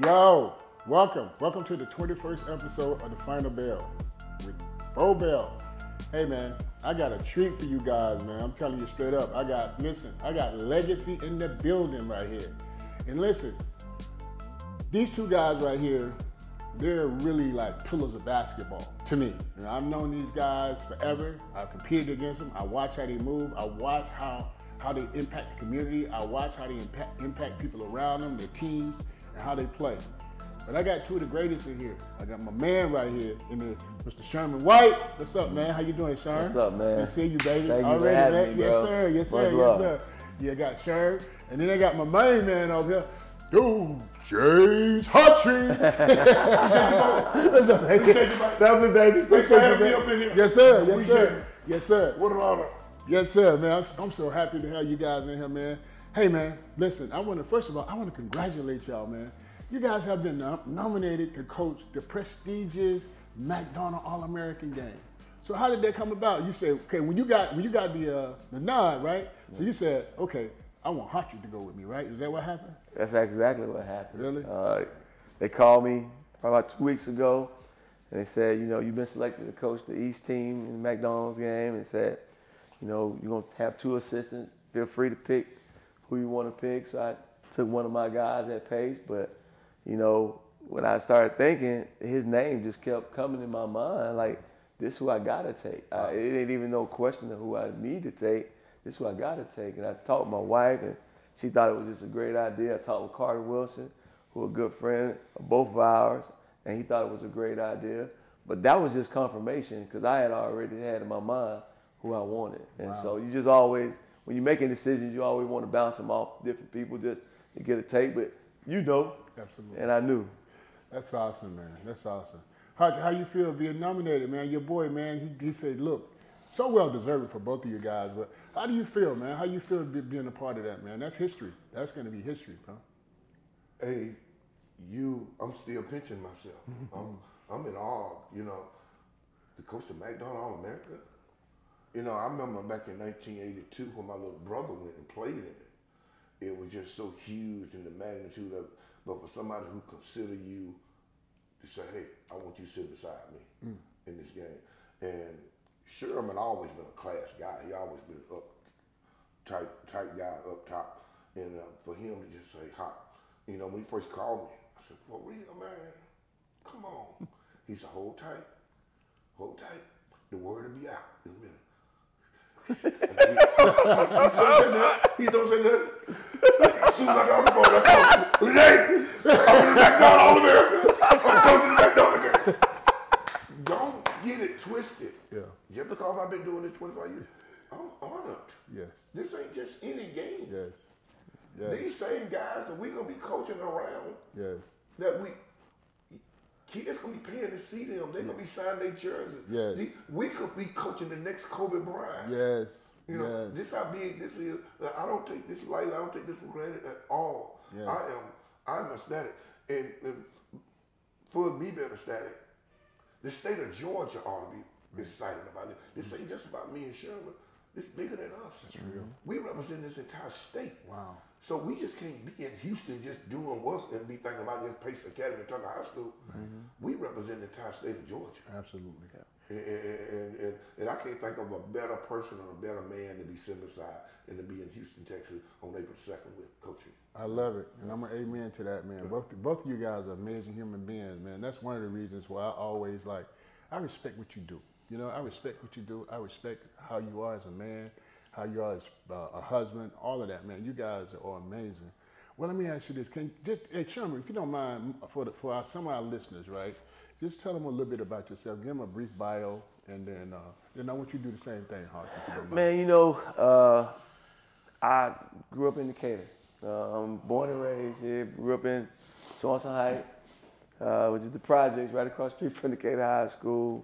Yo, welcome to the 21st episode of The Final Bell with Bo Bell. Hey man, I got a treat for you guys, man. I'm telling you straight up. I got legacy in the building right here. And listen, these two guys right here, they're really like pillars of basketball to me. I've known these guys forever. I've competed against them. I watch how they move. I watch how they impact the community. I watch how they impact people around them, their teams, and how they play. But I got two of the greatest in here. I got my man right here, Mr. Sherman White. What's up, man? How you doing, Sherman? What's up, man? Good to see you, baby. Thank you Already, for having man. me, bro. Yes, sir. Yes, sir. Much Yes, love. sir. Yeah, I got Sherman. And then I got my main man over here. Dude, James Hartry. What's up, baby? Family, baby. Thanks for having me up in here. Yes, sir. Yes, sir. Yes, sir. What an honor. Yes, sir, man. I'm so happy to have you guys in here, man. Hey, man, listen, first of all, I want to congratulate y'all, man. You guys have been nominated to coach the prestigious McDonald's All-American game. So how did that come about? You said, okay, when you got the nod, right? So you said, okay, I want Hartry to go with me, right? Is that what happened? That's exactly what happened. Really? They called me probably about 2 weeks ago, and they said, you've been selected to coach the East team in the McDonald's game, and said, you're going to have 2 assistants. Feel free to pick who you want to pick. So I took one of my guys at Pace, but, when I started thinking, his name just kept coming in my mind, like, this is who I got to take. It ain't even no question of who I need to take. This is who I got to take. And I talked to my wife, and she thought it was just a great idea. I talked with Carter Wilson, who a good friend of both of ours, and he thought it was a great idea. But that was just confirmation, because I had already had in my mind who I wanted. And so you just always, when you're making decisions, you always want to bounce them off different people just to get a take. But Absolutely. And I knew. That's awesome, man. That's awesome. How you feel being nominated, man? Your boy, man, he said, look, so well deserved for both of you guys, but how do you feel, man? How you feel being a part of that, man? That's history. That's going to be history, bro. Hey, I'm still pinching myself. I'm in awe, to coach the McDonald's All-America. I remember back in 1982 when my little brother went and played in it. It was just so huge in the magnitude of, but for somebody who consider you to say, hey, I want you to sit beside me in this game. And Sherman always been a class guy. He always been type guy up top. And for him to just say, hi, when he first called me, I said, for real, man, come on. He said, hold tight. The word will be out in a minute. He don't say nothing. As soon as I got on the phone, I called him. Today, I'm in the McDonald's All-America. I'm coaching the McDonald's game. Don't get it twisted. Yeah. Just because I've been doing this 25 years, I'm honored. Yes. This ain't just any game. Yes. These same guys that we're going to be coaching around, that kids going to be paying to see them. They're going to be signing their jerseys. Yes. We could be coaching the next Kobe Bryant. Yes. This how big this is. I don't take this lightly. I don't take this for granted at all. Yes. I'm ecstatic. And for me being ecstatic, the state of Georgia ought to be excited about it. This ain't just about me and Sherman. It's bigger than us. That's real. We represent this entire state. Wow. So we just can't be in Houston just doing what's and be thinking about just Pace Academy and Tucker High School. We represent the entire state of Georgia. Absolutely. And I can't think of a better person or a better man to be sitting beside than to be in Houston, Texas on April 2nd with coaching. I love it, and I'm an amen to that, man. Both of you guys are amazing human beings, man. That's one of the reasons why I always I respect what you do. I respect what you do. I respect how you are as a man, how you are as a husband, all of that, man. You guys are amazing. Well, let me ask you this. Hey, Sherman, if you don't mind, for some of our listeners, right, just tell them a little bit about yourself. Give them a brief bio, and then I want you to do the same thing, Hartry. Man, I grew up in Decatur. I'm born and raised here. Grew up in Swanson Heights, which is the projects right across the street from Decatur High School.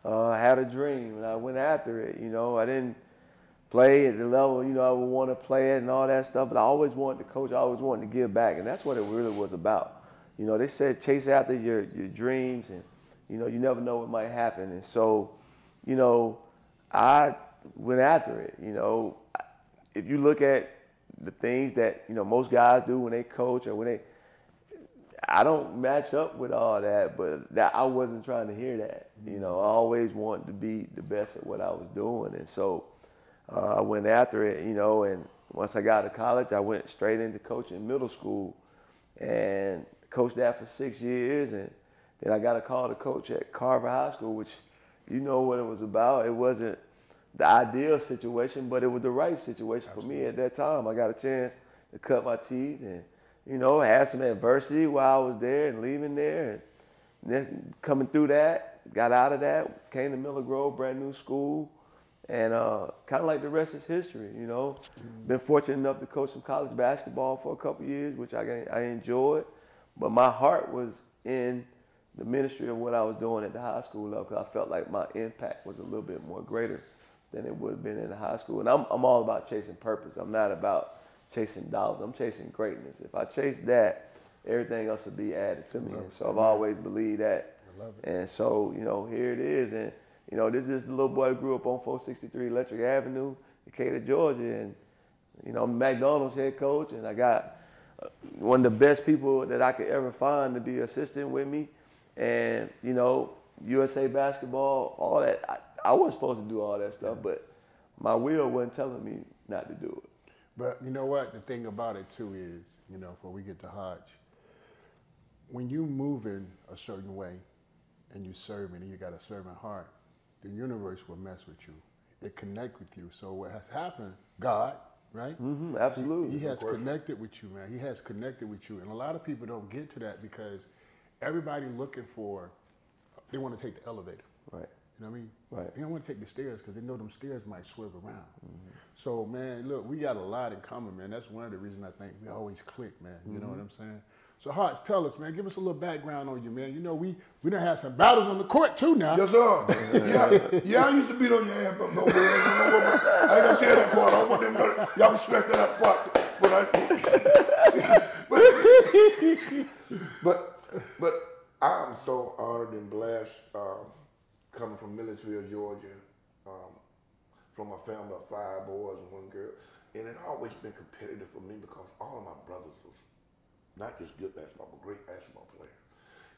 I had a dream, and I went after it. I didn't play at the level, I would want to play it and all that stuff, but I always wanted to coach. I always wanted to give back, and that's what it really was about. They said chase after your dreams, and, you never know what might happen. And so, I went after it. If you look at the things that, most guys do when they coach or when I don't match up with all that, but I wasn't trying to hear that. You know, I always wanted to be the best at what I was doing, and so I went after it. You know, and once I got to college, I went straight into coaching middle school, and coached that for 6 years, and then I got a call to coach at Carver High School, which you know what it was about. It wasn't the ideal situation, but it was the right situation for me at that time. I got a chance to cut my teeth and, you know, had some adversity while I was there and leaving there. And then coming through that, got out of that, came to Miller Grove, brand new school. And kind of like the rest is history, you know. Been fortunate enough to coach some college basketball for a couple years, which I enjoyed. But my heart was in the ministry of what I was doing at the high school level, because I felt like my impact was a little bit more greater than it would have been in the high school. And I'm all about chasing purpose. I'm not about chasing dollars. I'm chasing greatness. If I chase that, everything else will be added to me. And so I've always believed that. I love it. And so, you know, here it is. And, you know, this is the little boy who grew up on 463 Electric Avenue, Decatur, Georgia. And, you know, I'm McDonald's head coach, and I got one of the best people that I could ever find to be assistant with me. And, you know, USA basketball, all that. I wasn't supposed to do all that stuff, but my will wasn't telling me not to do it. But you know what? The thing about it, too, is, you know, before we get to Hodge, when you move in a certain way and you serve and you got a servant heart, the universe will mess with you. It connect with you. So what has happened, God, right? Mm-hmm, absolutely. He has connected with you, man. He has connected with you. And a lot of people don't get to that because everybody looking for, they want to take the elevator. Right. You know what I mean? Right. They don't want to take the stairs because they know them stairs might swerve around. So, man, look, we got a lot in common, man. That's one of the reasons I think we always click, man. You know what I'm saying? So, Hartz, tell us, man, give us a little background on you, man. You know, we done had some battles on the court, too, now. Yes, sir. Yeah, I used to beat on your ass, but no, man. I ain't gonna tell that part. I don't want them to, y'all respect that part. But I'm so honored and blessed coming from Milledgeville, Georgia, from a family of 5 boys and 1 girl. And it always been competitive for me because all of my brothers was not just good basketball, but great basketball players.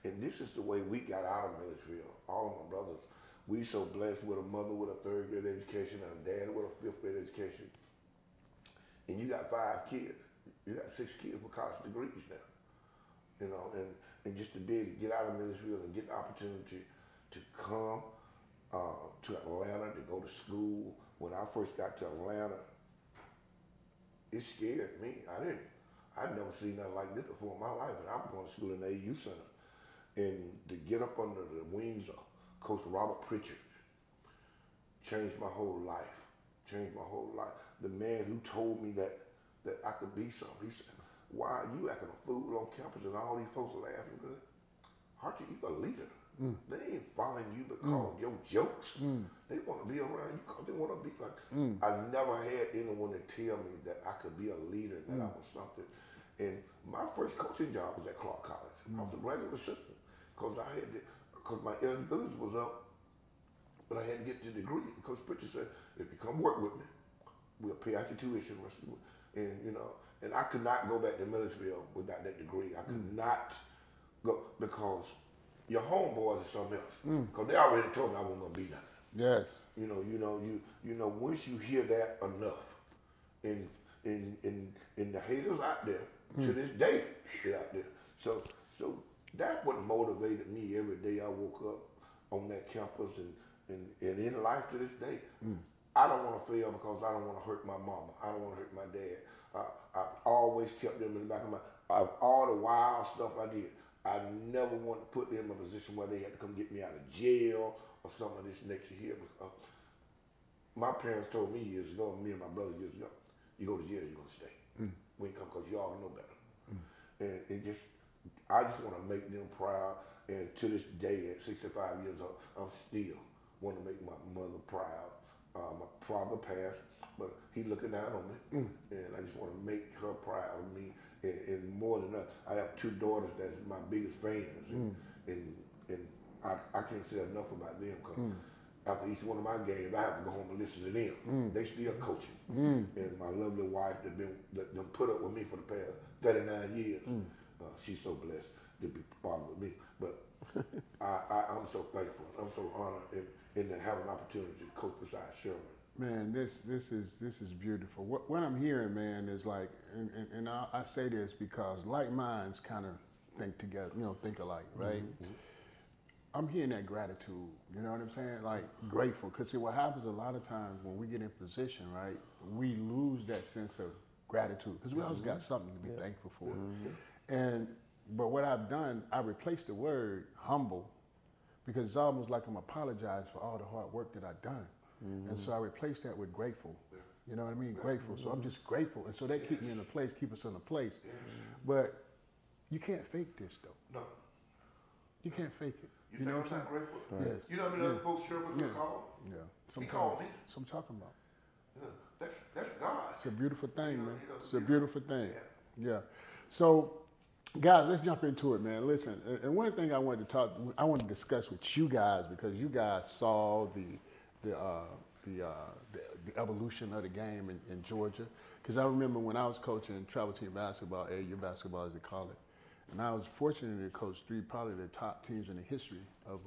And this is the way we got out of Milledgeville. All of my brothers, we so blessed with a mother with a 3rd grade education and a dad with a 5th grade education. And you got 5 kids. You got 6 kids with college degrees now. You know, and just to be able to get out of Milledgeville and get the opportunity to come to Atlanta, to go to school. When I first got to Atlanta, it scared me. I'd never seen nothing like this before in my life. And I'm going to school in the AU Center. And to get up under the wings of Coach Robert Pritchard changed my whole life. The man who told me that I could be something. He said, "Why are you acting a fool on campus and all these folks are laughing?" Hartry, you a leader. They ain't following you because of your jokes. They want to be around you because they want to be like. I never had anyone to tell me that I could be a leader, that I was something. And my first coaching job was at Clark College. I was a graduate assistant because my eligibility was up, but I had to get the degree. And Coach Pritchard said, "If you come work with me, we'll pay out your tuition." And you know, and I could not go back to Milledgeville without that degree. I could not go because your homeboys are something else. Because they already told me I wasn't gonna be nothing. Yes. You know, once you hear that enough, and the haters out there to this day, they're out there. So that's what motivated me every day I woke up on that campus and in life to this day. I don't want to fail because I don't want to hurt my mama. I don't want to hurt my dad. I've always kept them in the back of all the wild stuff I did. I never wanted to put them in a position where they had to come get me out of jail or something of this nature here. My parents told me years ago, me and my brother years ago, you go to jail, you're going to stay. We ain't come because you all know better. And I just want to make them proud. And to this day, at 65 years old, I'm still want to make my mother proud. My father passed, but he looking down on me. And I just want to make her proud of me. And more than that, I have 2 daughters that's my biggest fans. And I can't say enough about them because after each one of my games, I have to go home and listen to them. They still coaching. And my lovely wife that put up with me for the past 39 years. she's so blessed to be part with me. But I'm so thankful. I'm so honored in to have an opportunity to coach beside Sherman. Man, this is beautiful. What I'm hearing, man, is like, and I say this because like minds kind of think together, think alike, right? Mm-hmm. I'm hearing that gratitude, you know what I'm saying? Like grateful, because see what happens a lot of times when we get in position, right? We lose that sense of gratitude because we always got something to be thankful for. Mm-hmm. But what I've done, I replaced the word humble because it's almost like I'm apologizing for all the hard work that I've done. Mm-hmm. And so I replaced that with grateful. You know what I mean? Grateful. So I'm just grateful. And so that keep me in a place, keep us in a place. But you can't fake this though. No. You can't fake it. You know what I'm saying? Grateful? Right. Yes. You know how many other folks Sherman could call? Yeah. He called me. That's what I'm talking about. Yeah. That's God. It's a beautiful thing, man. It's a beautiful thing. Yeah. So, guys, let's jump into it, man. Listen, and one thing I wanted to discuss with you guys because you guys saw the evolution of the game in Georgia. Because I remember when I was coaching travel team basketball, AU basketball as they call it, and I was fortunate to coach probably the top teams in the history of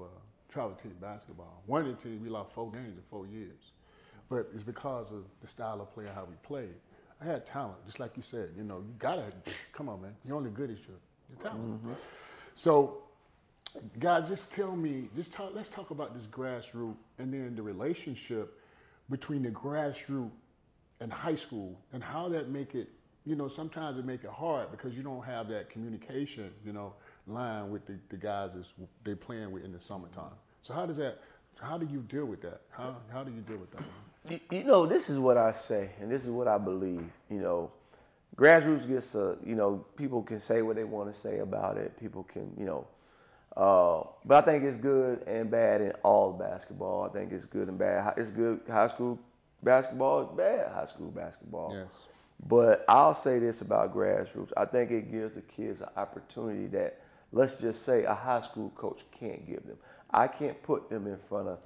travel team basketball. One of the teams, we lost 4 games in 4 years. But it's because of the style of play and how we played. I had talent, just like you said. You gotta, come on, man. You're only good as your talent. Mm-hmm. So, guys, just tell me, let's talk about this grassroots and then the relationship between the grassroots and high school and how that make it, sometimes it make it hard because you don't have that communication, line with the guys they playing with in the summertime. So how do you deal with that? How do you deal with that? This is what I say, and this is what I believe. Grassroots gets people can say what they want to say about it. People can, but I think it's good and bad in all basketball. I think it's good and bad. It's good high school basketball. It's bad high school basketball. Yes. But I'll say this about grassroots. I think it gives the kids an opportunity that, let's just say, a high school coach can't give them. I can't put them in front of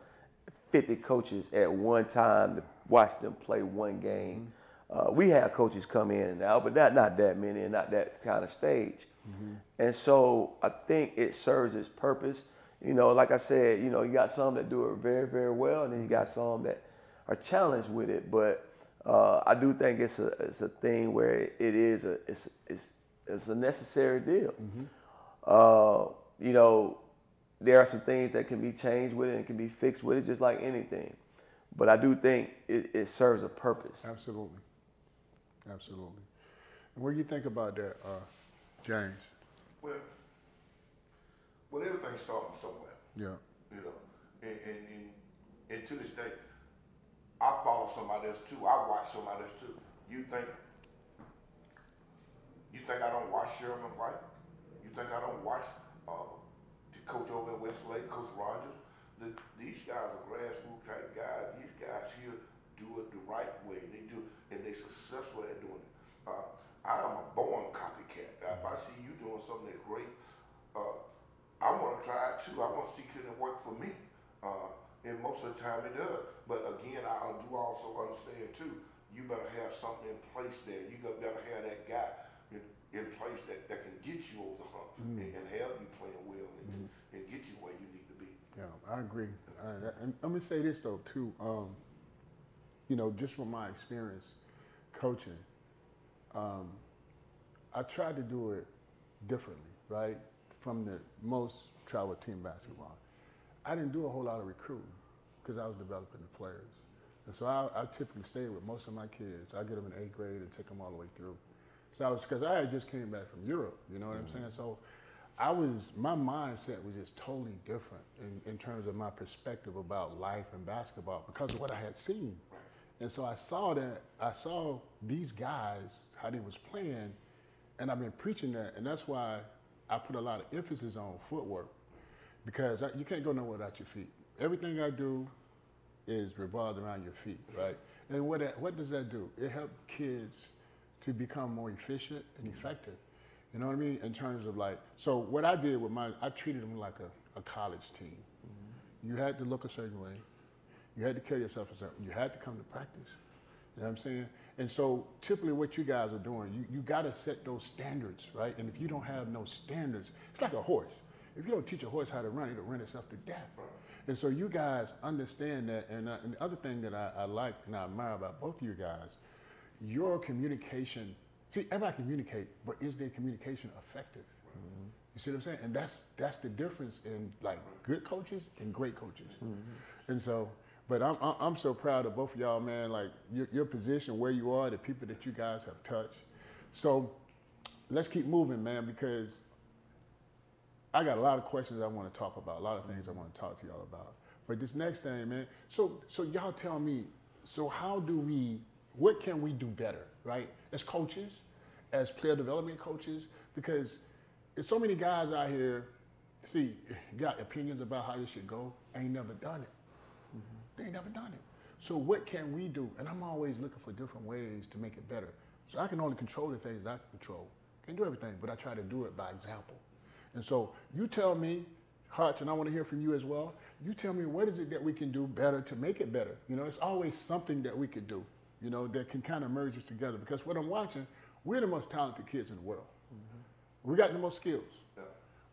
50 coaches at one time to watch them play one game. Mm-hmm. We have coaches come in and out, but not that many and not that kind of stage. Mm-hmm. And so I think it serves its purpose. Like I said, you got some that do it very, very well, and then you got some that are challenged with it. But I do think it's a thing where it's a necessary deal. Mm-hmm. There are some things that can be changed with it and can be fixed with it, just like anything. But I do think it serves a purpose. Absolutely. Absolutely. And what do you think about that, James? Well, everything starts from somewhere. Yeah. And to this day, I follow somebody else too. I watch somebody else too. You think I don't watch Sherman White? You think I don't watch the coach over at Westlake, Coach Rogers? These guys are grassroots type guys. These guys here do it the right way. They do, and they're successful at doing it. I am a born copycat. If I see you doing something that's great, I want to try it too. I want to see can it work for me. And most of the time it does. But again, I do also understand too, you better have something in place there. You better have that guy in place that can get you over the hump and help you playing well and get you where you need to be. Yeah, I agree. And let me say this though too, just from my experience coaching, I tried to do it differently, right? From the most travel team basketball. I didn't do a whole lot of recruiting because I was developing the players. And so I typically stayed with most of my kids. I get them in 8th grade and take them all the way through. So because I had just came back from Europe, you know what I'm saying? So my mindset was just totally different in terms of my perspective about life and basketball because of what I had seen. And so I saw these guys, how they was playing, and I've been preaching that, and that's why I put a lot of emphasis on footwork because you can't go nowhere without your feet. Everything I do is revolved around your feet, right? And what does that do? It helps kids to become more efficient and effective. You know what I mean? In terms of so what I did with I treated them like a college team. Mm-hmm. You had to look a certain way. You had to carry yourself a certain way. You had to come to practice. You know what I'm saying? And so typically what you guys are doing, you got to set those standards, right? And if you don't have no standards, it's like a horse. If you don't teach a horse how to run, it'll run itself to death. And so you guys understand that. And the other thing that I like and I admire about both of you guys, your communication. See, everybody communicate, but is their communication effective? Mm-hmm. You see what I'm saying? And that's the difference in like good coaches and great coaches. Mm-hmm. And so, but I'm so proud of both of y'all, man. Like your position, where you are, the people that you guys have touched. So let's keep moving, man, because I got a lot of questions I want to talk about, a lot of things I want to talk to y'all about. But this next thing, man, so y'all tell me, so what can we do better, right? As coaches, as player development coaches, because there's so many guys out here, see, got opinions about how this should go, ain't never done it. Mm-hmm. They ain't never done it. So what can we do? And I'm always looking for different ways to make it better. So I can only control the things that I can control. Can't do everything, but I try to do it by example. And so you tell me, Hartry, and I want to hear from you as well, you tell me what is it that we can do better to make it better? You know, it's always something that we could do, you know, that can kind of merge us together. Because what I'm watching, we're the most talented kids in the world. Mm-hmm. We got the most skills. Yeah.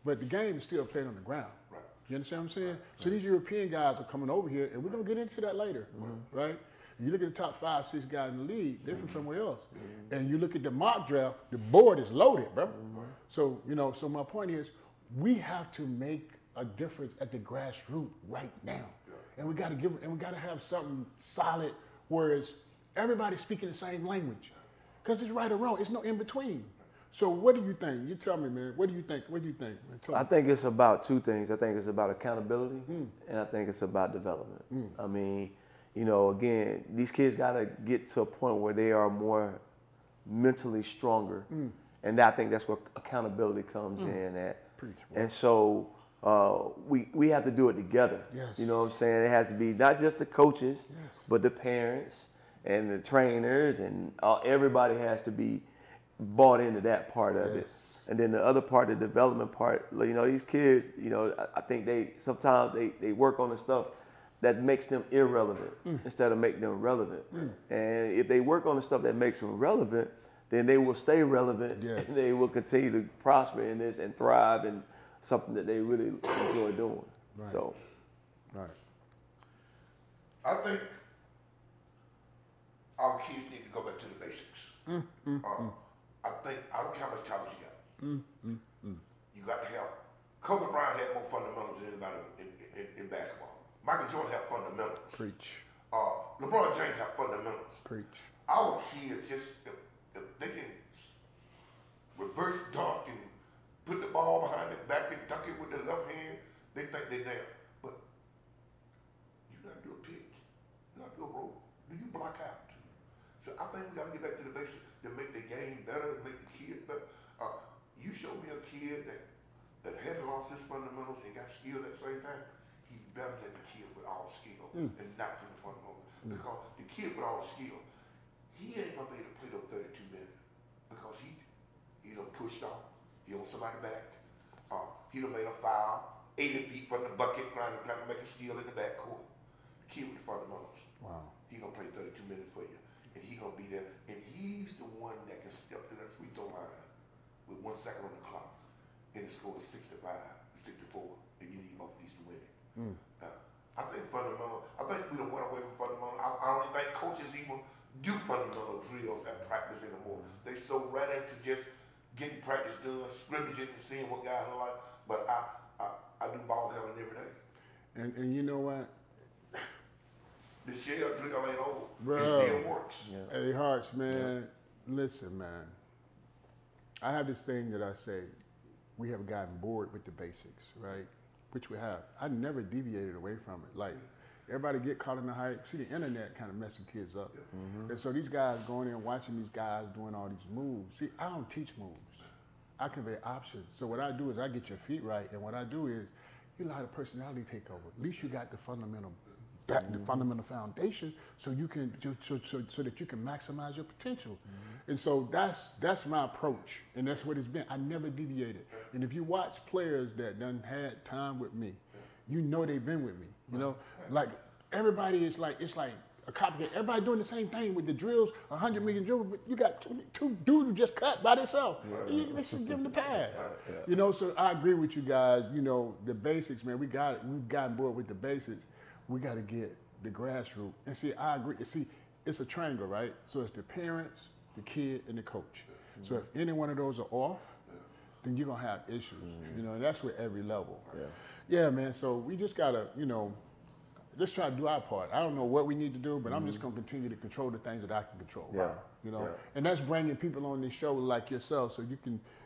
But the game is still played on the ground. Right. You understand what I'm saying? Right. So these European guys are coming over here, and we're going to get into that later, mm-hmm. right? You look at the top 5, 6 guys in the league, they're from somewhere else. Mm-hmm. And you look at the mock draft, the board is loaded, bro. Mm-hmm. So, you know, so my point is, we have to make a difference at the grassroots right now. Yeah. And we got to have something solid, whereas everybody's speaking the same language. Because it's right or wrong, it's no in between. So what do you think? You tell me, man. What do you think? What do you think? I think it's about two things. I think it's about accountability, and I think it's about development. I mean, you know, again, these kids got to get to a point where they are more mentally stronger, and I think that's where accountability comes in at. Preach, and so we have to do it together. Yes. You know what I'm saying? It has to be not just the coaches, but the parents and the trainers, and everybody has to be bought into that part of it. And then the other part, the development part, you know, these kids, you know, I think sometimes they work on the stuff that makes them irrelevant instead of making them relevant. And if they work on the stuff that makes them relevant, then they will stay relevant and they will continue to prosper in this and thrive in something that they really enjoy doing. Right. So, right. I think our kids need to go back to the basics. I think, I don't care how much college you got. You got to have, Kobe Bryant had more fundamentals than anybody in basketball. Michael Jordan had fundamentals. Preach. LeBron James had fundamentals. Preach. Our kids just, if they can reverse dunk and put the ball behind the back and dunk it with the left hand, they think they're there. But you got to do a pick. You got to do a roll. Do you block out? So I think we got to get back to the basics to make the game better, to make the kid better. You show me a kid that hadn't lost his fundamentals and got skills at the same time, he's better than the kid with all the skill and not doing the fundamentals. Because the kid with all the skill, he ain't gonna be able to play those 32 minutes because he done pushed off. He on somebody's back. He done made a foul 80 feet from the bucket trying to make a steal in the backcourt. The kid with the fundamentals. Wow. He gonna play 32 minutes for you. And he gonna be there, and he's the one that can step to that free throw line with 1 second on the clock, and the score is 65, 64, and you need both of these to win it. I think fundamental. I think we don't went away from fundamental. I don't think coaches even do fundamental drills at practice anymore. They so right into just getting practice done, scrimmaging, and seeing what guys are like. But I do ball handling every day. And you know what? The shell drill ain't over. Bro, it still works. Yeah. Hey, Hartry, man, listen, man. I have this thing that I say, we have gotten bored with the basics, right? Which we have. I never deviated away from it. Like, everybody get caught in the hype. See, the internet kind of messing kids up. And so these guys going in, watching these guys doing all these moves. See, I don't teach moves. I convey options. So what I do is I get your feet right, and what I do is you allow the personality take over. At least you got the fundamental the fundamental foundation, so you can so that you can maximize your potential. And so that's my approach, and that's what it's been. I never deviated. And if you watch players that done had time with me, you know they've been with me. You know, like everybody is like, it's like a copycat. Everybody doing the same thing with the drills, 100 million drills. But you got two dudes who just cut by themselves. They should give them the pass. You know, so I agree with you guys. You know, the basics, man. We've gotten bored with the basics. We got to get the grassroots. And see, I agree. See, it's a triangle, right? So it's the parents, the kid, and the coach. So if any one of those are off, then you're gonna have issues. You know, and that's with every level. Yeah, man. So we just gotta, you know, let's try to do our part. I don't know what we need to do, but I'm just gonna continue to control the things that I can control. You know, and that's bringing people on this show like yourself, so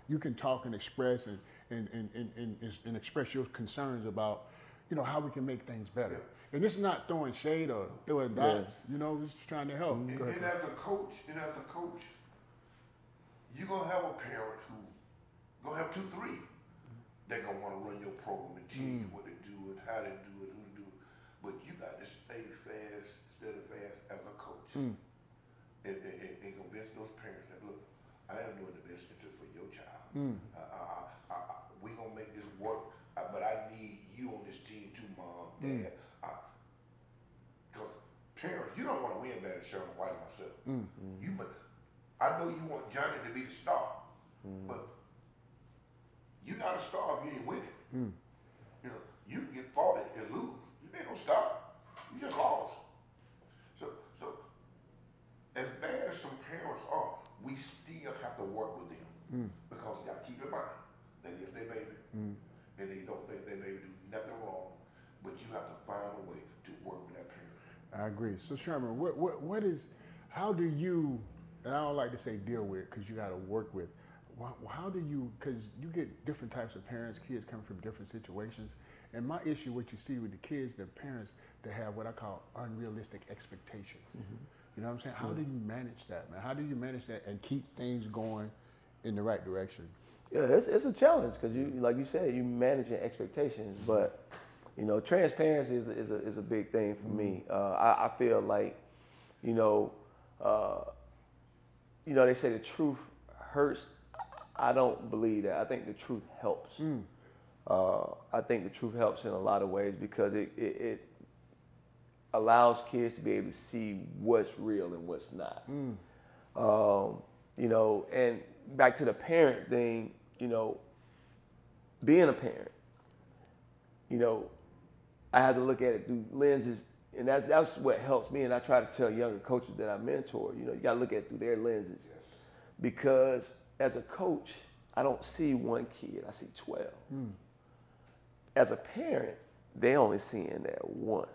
you can talk and express and express your concerns about, you know, how we can make things better. And this is not throwing shade or throwing dots. You know, we're just trying to help. And as a coach, you're gonna have a parent who gonna have 2, 3. They're gonna want to run your program and tell you what to do and how to do it, who to do it. But you got to stay steadfast as a coach, and convince those parents that, look, I am doing the best interest for your child. We gonna make this work, but I need you on this team too, mom, dad. Because parents, you don't want to win better than Sherman White and myself. I know you want Johnny to be the star, but you're not a star if you ain't winning. You know, you can get 40 and lose. You ain't no star. You just lost. So as bad as some parents are, we still have to work with them because you got to keep in mind that it's their baby, and they don't think their baby do nothing wrong, but you have to find a way to work with that parent. I agree. So Sherman, what is, how do you, and I don't like to say deal with because you got to work with, how do you, because you get different types of parents, kids come from different situations, and my issue, what you see with the kids, the parents, they have what I call unrealistic expectations. You know what I'm saying? How do you manage that, man? How do you manage that and keep things going in the right direction? Yeah, it's a challenge because you, like you said, you managing expectations, but you know, transparency is a big thing for me. I feel like, you know, they say the truth hurts. I don't believe that. I think the truth helps. I think the truth helps in a lot of ways because it allows kids to be able to see what's real and what's not. You know, and back to the parent thing, you know, being a parent, you know, I have to look at it through lenses, and that's what helps me. And I try to tell younger coaches that I mentor, you know, you got to look at it through their lenses. Because as a coach, I don't see one kid, I see 12. As a parent, they only seeing that one.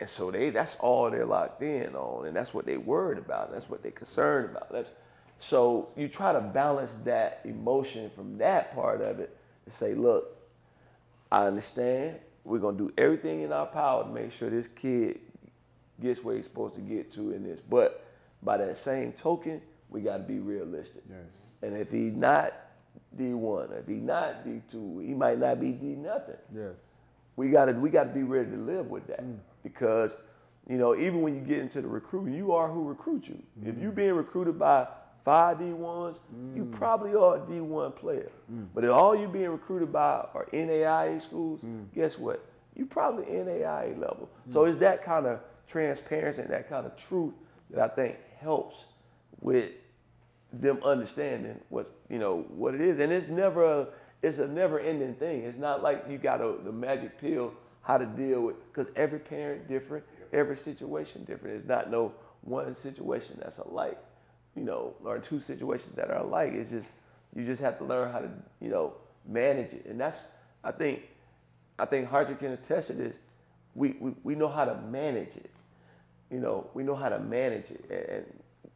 And so that's all they're locked in on, and that's what they worried about, that's what they're concerned about. So you try to balance that emotion from that part of it and say, look, I understand, we're gonna do everything in our power to make sure this kid gets where he's supposed to get to in this. But by that same token, we gotta be realistic. And if he's not D1, if he's not D2, he might not be D nothing. We gotta be ready to live with that. Because, you know, even when you get into the recruiting, you are who recruit you. If you're being recruited by 5 D1s, you probably are a D1 player. But if all you're being recruited by are NAIA schools, guess what? You probably NAIA level. So it's that kind of transparency and that kind of truth that I think helps with them understanding what it is. And it's a never-ending thing. It's not like you got the magic pill how to deal with, because every parent different, every situation different. It's not no one situation that's alike, you know, or 2 situations that are alike. It's just, you just have to learn how to, you know, manage it. And that's, I think Hartry can attest to this. We know how to manage it. You know, we know how to manage it. And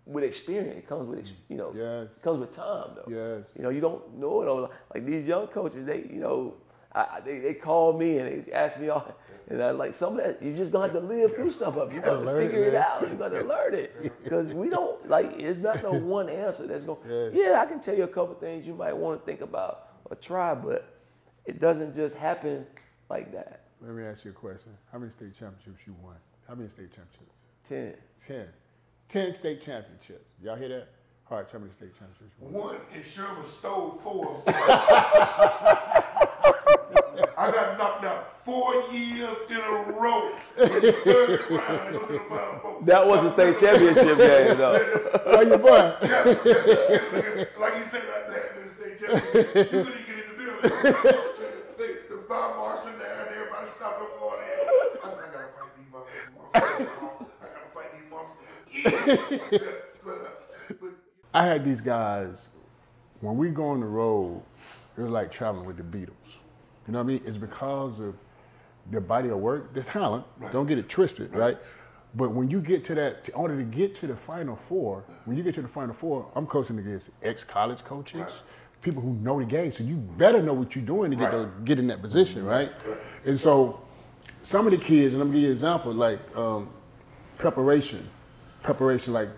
with experience, it comes with, you know, it comes with time though. You know, you don't know it all. Like these young coaches, they, you know, they call me and they ask me all, and I like some of that. You just gonna have to live through some of it. You gotta figure it out. You gotta learn it because we don't like. It's not no one answer that's gonna. Yeah, I can tell you a couple things you might want to think about or try, but it doesn't just happen like that. Let me ask you a question. How many state championships you won? How many state championships? 10 state championships. Y'all hear that? Hart, how many state championships you won? 1, and Sherman stole 4. I got knocked out 4 years in a row. That was a state championship game, though. Oh, your boy. Like you said, like that in the state championship, you couldn't get in the building. The fire marshal down, everybody stopped up on there. I said, I gotta fight these monsters. I gotta fight these monsters again. But I had these guys, when we go on the road, it was like traveling with the Beatles. You know what I mean? It's because of their body of work, their talent. Right. Don't get it twisted, right? But when you get to that, in order to get to the Final Four, when you get to the Final Four, I'm coaching against ex-college coaches, right. People who know the game. So you better know what you're doing to get in that position, right? And so some of the kids, and I'm gonna give you an example, like preparation, like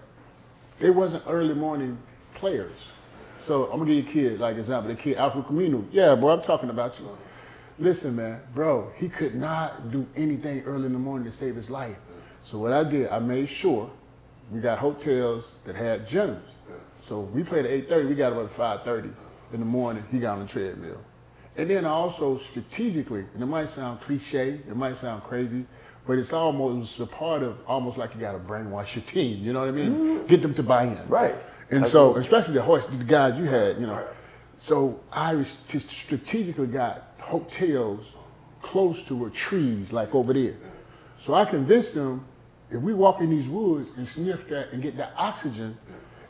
they wasn't early morning players. So I'm gonna give you a kid, like example, the kid Alfred Camino. Yeah, boy, I'm talking about you. Listen, man, bro, he could not do anything early in the morning to save his life. So what I did, I made sure we got hotels that had gyms. So we played at 8:30, we got up at 5:30 in the morning, he got on the treadmill. And then I also strategically, and it might sound cliche, it might sound crazy, but it's almost a part of, almost like you gotta brainwash your team, you know what I mean? Mm-hmm. Get them to buy in. Right. And so, especially the guys you had, you know. So I just strategically got hotels close to where trees, like over there. So I convinced them, if we walk in these woods and sniff that and get that oxygen,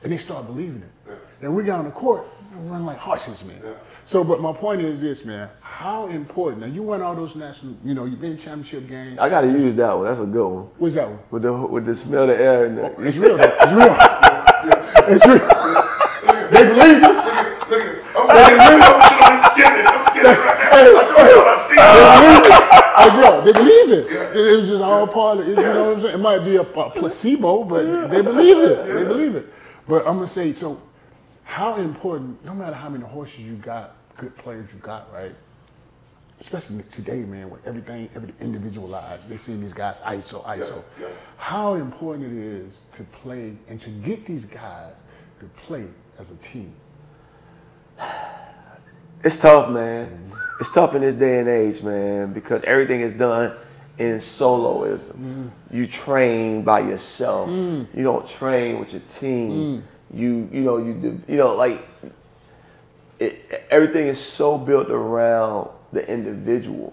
and they start believing it. And we got on the court, we run like horses, man. So, but my point is this, man, how important, now you won all those national, you know, you've been in championship games. I gotta use that one, that's a good one. What's that one? With the smell of the air. And oh, it's real, though. It's real. It's real. They believe it. They believe it. It was just all part of it. You know what I'm saying? It might be a placebo, but they believe it. They believe it. But I'm gonna say, so how important, no matter how many horses you got, good players you got, right? Especially today, man, with everything individualized. They see these guys ISO. How important it is to play and to get these guys to play as a team. It's tough, man. It's tough in this day and age, man, because everything is done in soloism. You train by yourself. You don't train with your team. Everything is so built around the individual.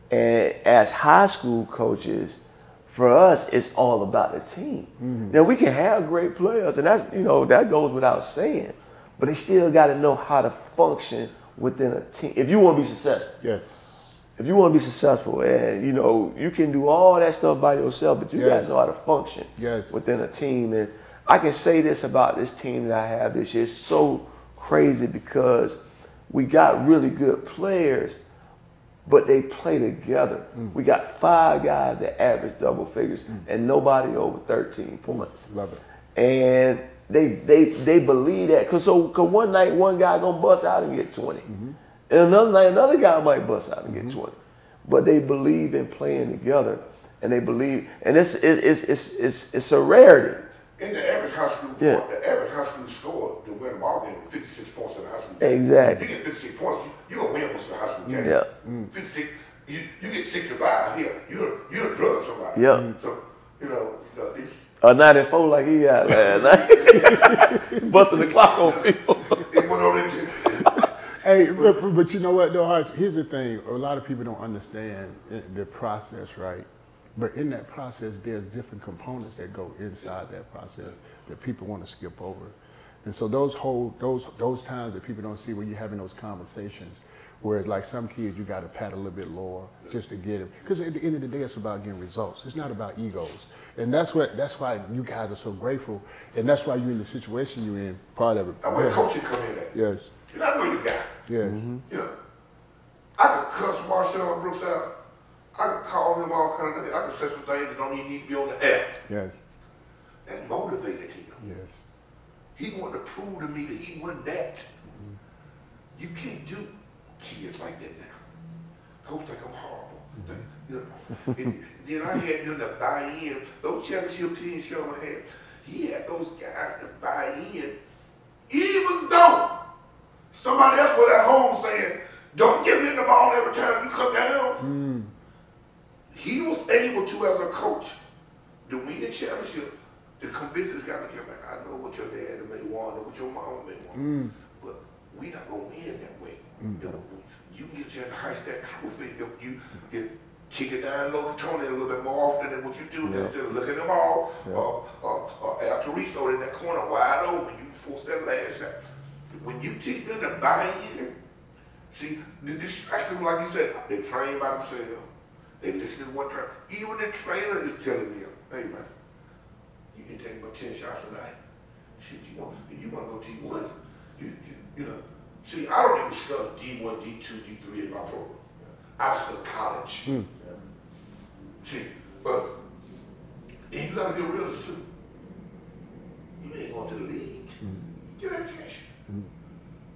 And as high school coaches, for us, it's all about the team. Now we can have great players, and that's that goes without saying, but they still got to know how to function within a team. If you want to be successful. Yes. If you want to be successful, and you can do all that stuff by yourself, but you got to know how to function within a team. And I can say this about this team that I have this year. It's so crazy because we got really good players, but they play together. We got 5 guys that average double figures and nobody over 13 points. Love it. And they believe that. Cause one night one guy gonna bust out and get 20. And another night another guy might bust out and get 20. But they believe in playing together, and they believe, and it's a rarity. In the average high school, the average high school score to win a ball game is 56 points in the high school game. Exactly. You get 56 points, you're gonna win most of the high school game. 56, you get 65 here, you done drug somebody. So it's a 94 like he had last night, busting the clock on people. It went on into. Hey, but you know what though, Hartry, here's the thing, a lot of people don't understand the process, right? But in that process, there's different components that go inside that process that people want to skip over. And so those times that people don't see when you're having those conversations, where like some kids you got to pat a little bit lower just to get them. Because at the end of the day, it's about getting results. It's not about egos. And that's why you guys are so grateful. And that's why you're in the situation you're in, part of it. That's where coaching come in at. Yes. You know you got. Yes. I could cuss Marshawn Brooks out. I could call him all kind of things. I could say some things that don't even need to be on the air. Yes. That motivated him. Yes. He wanted to prove to me that he wasn't that. You can't do kids like that now. Coach think I'm horrible. And then I had them to buy in. Those championship teams Sherman had, he had those guys to buy in, even though somebody else was at home saying, don't give him the ball every time you come down. He was able to too as a coach, to win a championship, the convince this guy like, I know what your dad may want or what your mama may want, but we not gonna win that way. You can get a chance to heist that trophy if you get kick it down low to Tony a little bit more often than what you do instead of looking them all Hartry in that corner wide open. You force that last shot. When you teach them to buy in, see, the distraction, like you said, they train by themselves. They listen to one trainer. Even the trainer is telling them, hey man, you can take about 10 shots tonight. Shit, you want to go D1, you know. See, I don't even discuss D1, D2, D3 in my program. I discuss college. See, but and you gotta be a realist too. You ain't going to the league. Get an education.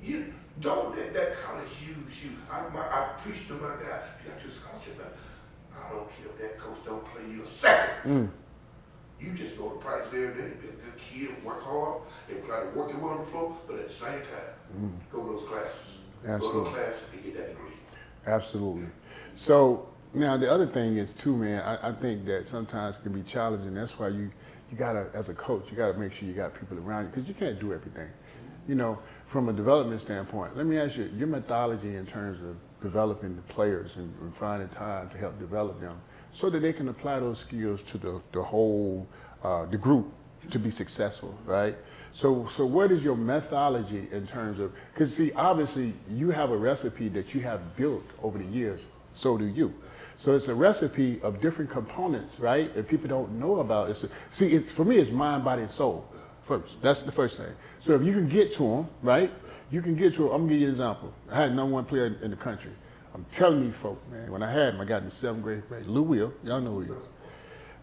You don't let that college use you. I preach to my guy, you got your scholarship now. I don't care if that coach don't play you a second. You just go to practice every day, be a good kid, work hard, and try to work your way on the floor, but at the same time, go to those classes. Absolutely. Go to those classes and get that degree. Absolutely. So now the other thing is too, man, I think that sometimes it can be challenging. That's why you gotta, as a coach, you gotta make sure you got people around you, because you can't do everything. You know, from a development standpoint, let me ask you, your methodology in terms of developing the players and finding time to help develop them so that they can apply those skills to the whole, the group to be successful, right? So what is your methodology in terms of, because see, obviously you have a recipe that you have built over the years, so do you. So it's a recipe of different components, right? That people don't know about. For me, it's mind, body, and soul first. That's the first thing. So if you can get to them, right? You can get to them. I'm gonna give you an example. I had #1 player in the country. I'm telling you folks, man, when I had him, I got him in 7th grade. Lou Will, y'all know who he is.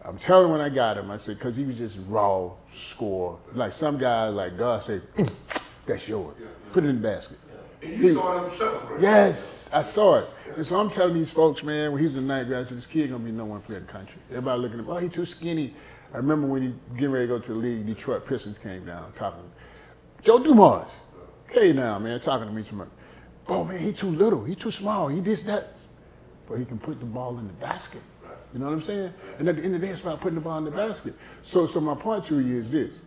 I'm telling when I got him, I said, because he was just raw score. Like some guys, like God said, that's yours. Put it in the basket. And you saw it in 7th grade. Yes, I saw it. And so I'm telling these folks, man, when he's in 9th grade, I said, this kid gonna be #1 player in the country. Everybody looking at him, oh, he too skinny. I remember when he getting ready to go to the league, Detroit Pistons came down talking. Joe Dumars came down, man, talking to me. Oh man, he too little, he too small, he this, that. But he can put the ball in the basket. You know what I'm saying? And at the end of the day, it's about putting the ball in the basket. So my point to you is this.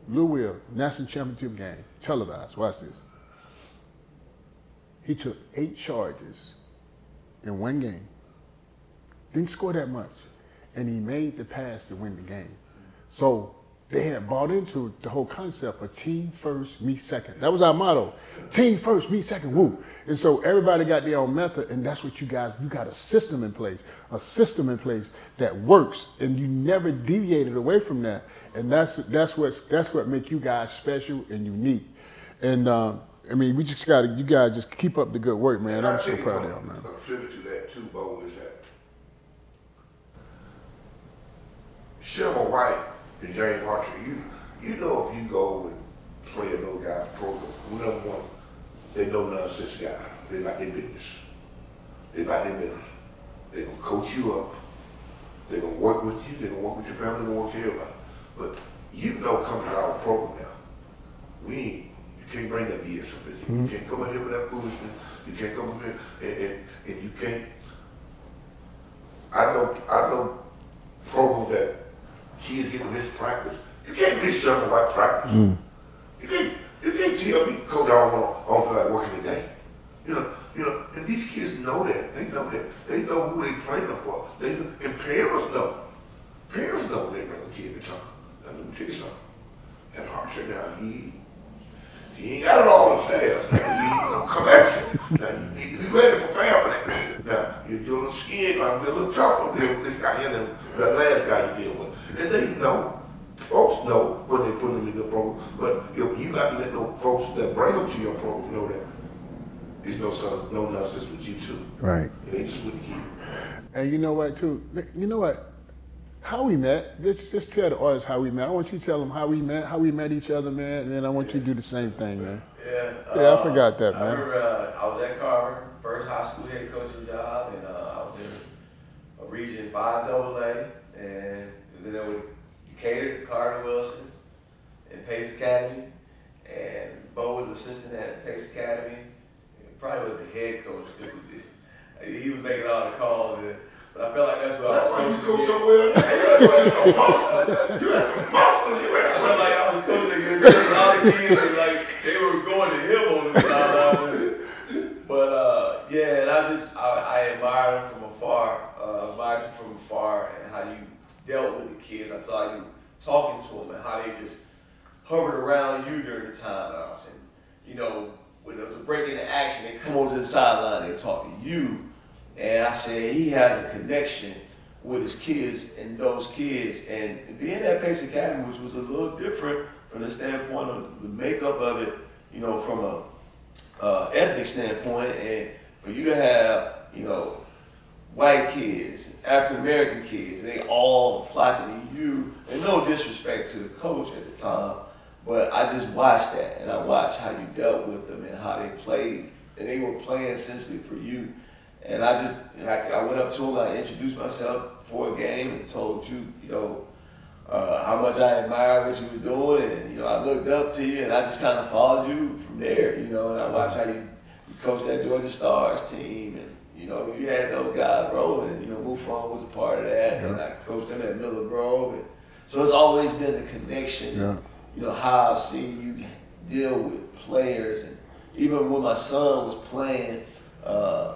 Lou Will, national championship game, televised, watch this. He took 8 charges in one game. Didn't score that much. And he made the pass to win the game. So they had bought into the whole concept of team first, me second. That was our motto. Team first, me second, woo. And so everybody got their own method, and that's what you got a system in place that works, and you never deviated away from that. And that's what make you guys special and unique. And I mean, you guys just keep up the good work, man. I'm so proud of y'all, man. A tribute to that too, Bo, is that Sherman White and James Hartry, you know if you go and play in those guys' program, #1, they no nonsense guys. They like their business. They're gonna coach you up. They're gonna work with you. They're gonna work with your family. They're gonna work with everybody. But you know, coming to our program now, you can't bring that BS up with you. You can't come in here with that foolishness. You can't come in here and you can't. I know programs that kids getting this practice. You can't miss Sherman White practice. You can't tell me, Coach, I don't feel like working today. You know, and these kids know that. They know that. They know who they playing for. And parents know. Parents know when they bring a kid to talk. Now, let me tell you something. At Hartry now, he ain't got it all upstairs. Now, he gonna come at you. Now, you need to be ready to prepare for that. Now, your little skin gonna be a little tougher than this guy here than the last guy you deal with. And they know. Folks know when they put them in the program, but you got to let those folks that bring them to your program know that there's no nonsense with you too. Right. And they just wouldn't keep you. And you know what too? You know what? How we met? Just tell the audience how we met. I want you to tell them how we met each other, man. And then I want you to do the same thing, man. Yeah, I forgot that, man. I remember I was at Carver, first high school head coaching job, and I was in a Region 5 AA, and then there was catered Carter Wilson in Pace Academy, and Bo was assistant at Pace Academy. He probably was the head coach. He was making all the calls. But I felt like that's what I was That's why you coaching. coach so well. You had some muscle. You had some muscle. You had I felt like I was coaching against all the kids, and like they were going to him on the sideline. But yeah, and I admired him from afar. Admired you from afar and how you dealt with the kids. I saw you talking to them and how they just hovered around you during the timeouts. And you know, when there was a break into action, they come over to the sideline, they talk to you. And I said he had a connection with his kids and those kids. And being at Pace Academy, which was a little different from the standpoint of the makeup of it, you know, from a ethnic standpoint, and for you to have, you know, white kids, African American kids, they all flocking to you. And no disrespect to the coach at the time, but I just watched that, and I watched how you dealt with them and how they played, and they were playing essentially for you. And I went up to him, I introduced myself before a game and told you, you know, how much I admired what you were doing, and you know, I looked up to you, and I just kind of followed you from there, you know, and I watched how you coached that Georgia Stars team, and you know, you had those guys rolling, and you know, Mufon was a part of that, and I coached them at Miller Grove, and so it's always been a connection. You know, how I've seen you deal with players, and even when my son was playing,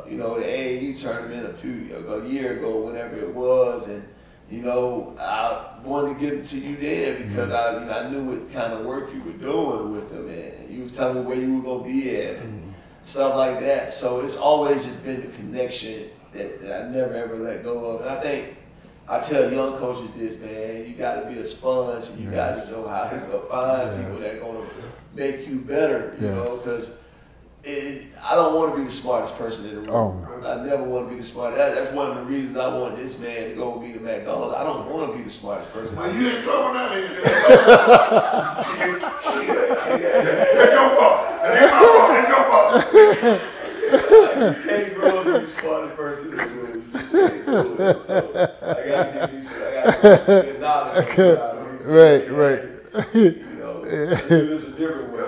you know, the AAU tournament a year ago, whenever it was, and you know, I wanted to get it to you there because I knew what kind of work you were doing with them, and you were telling me where you were gonna be at, and stuff like that. So it's always just been the connection that I never ever let go of. And I think I tell young coaches this, man, you got to be a sponge, and you got to know how to go find people that are going to make you better, you know, because I don't want to be the smartest person in the room. I never want to be the smartest. That's one of the reasons I wanted this man to go with me to McDonald's. I don't want to be the smartest person. Well, you in trouble now. That's your fault. That ain't my fault. That's your fault. You can't grow up to be the smartest person in the room. You just can't do it. So I got to give you some good knowledge. Right. You know, do this a different way.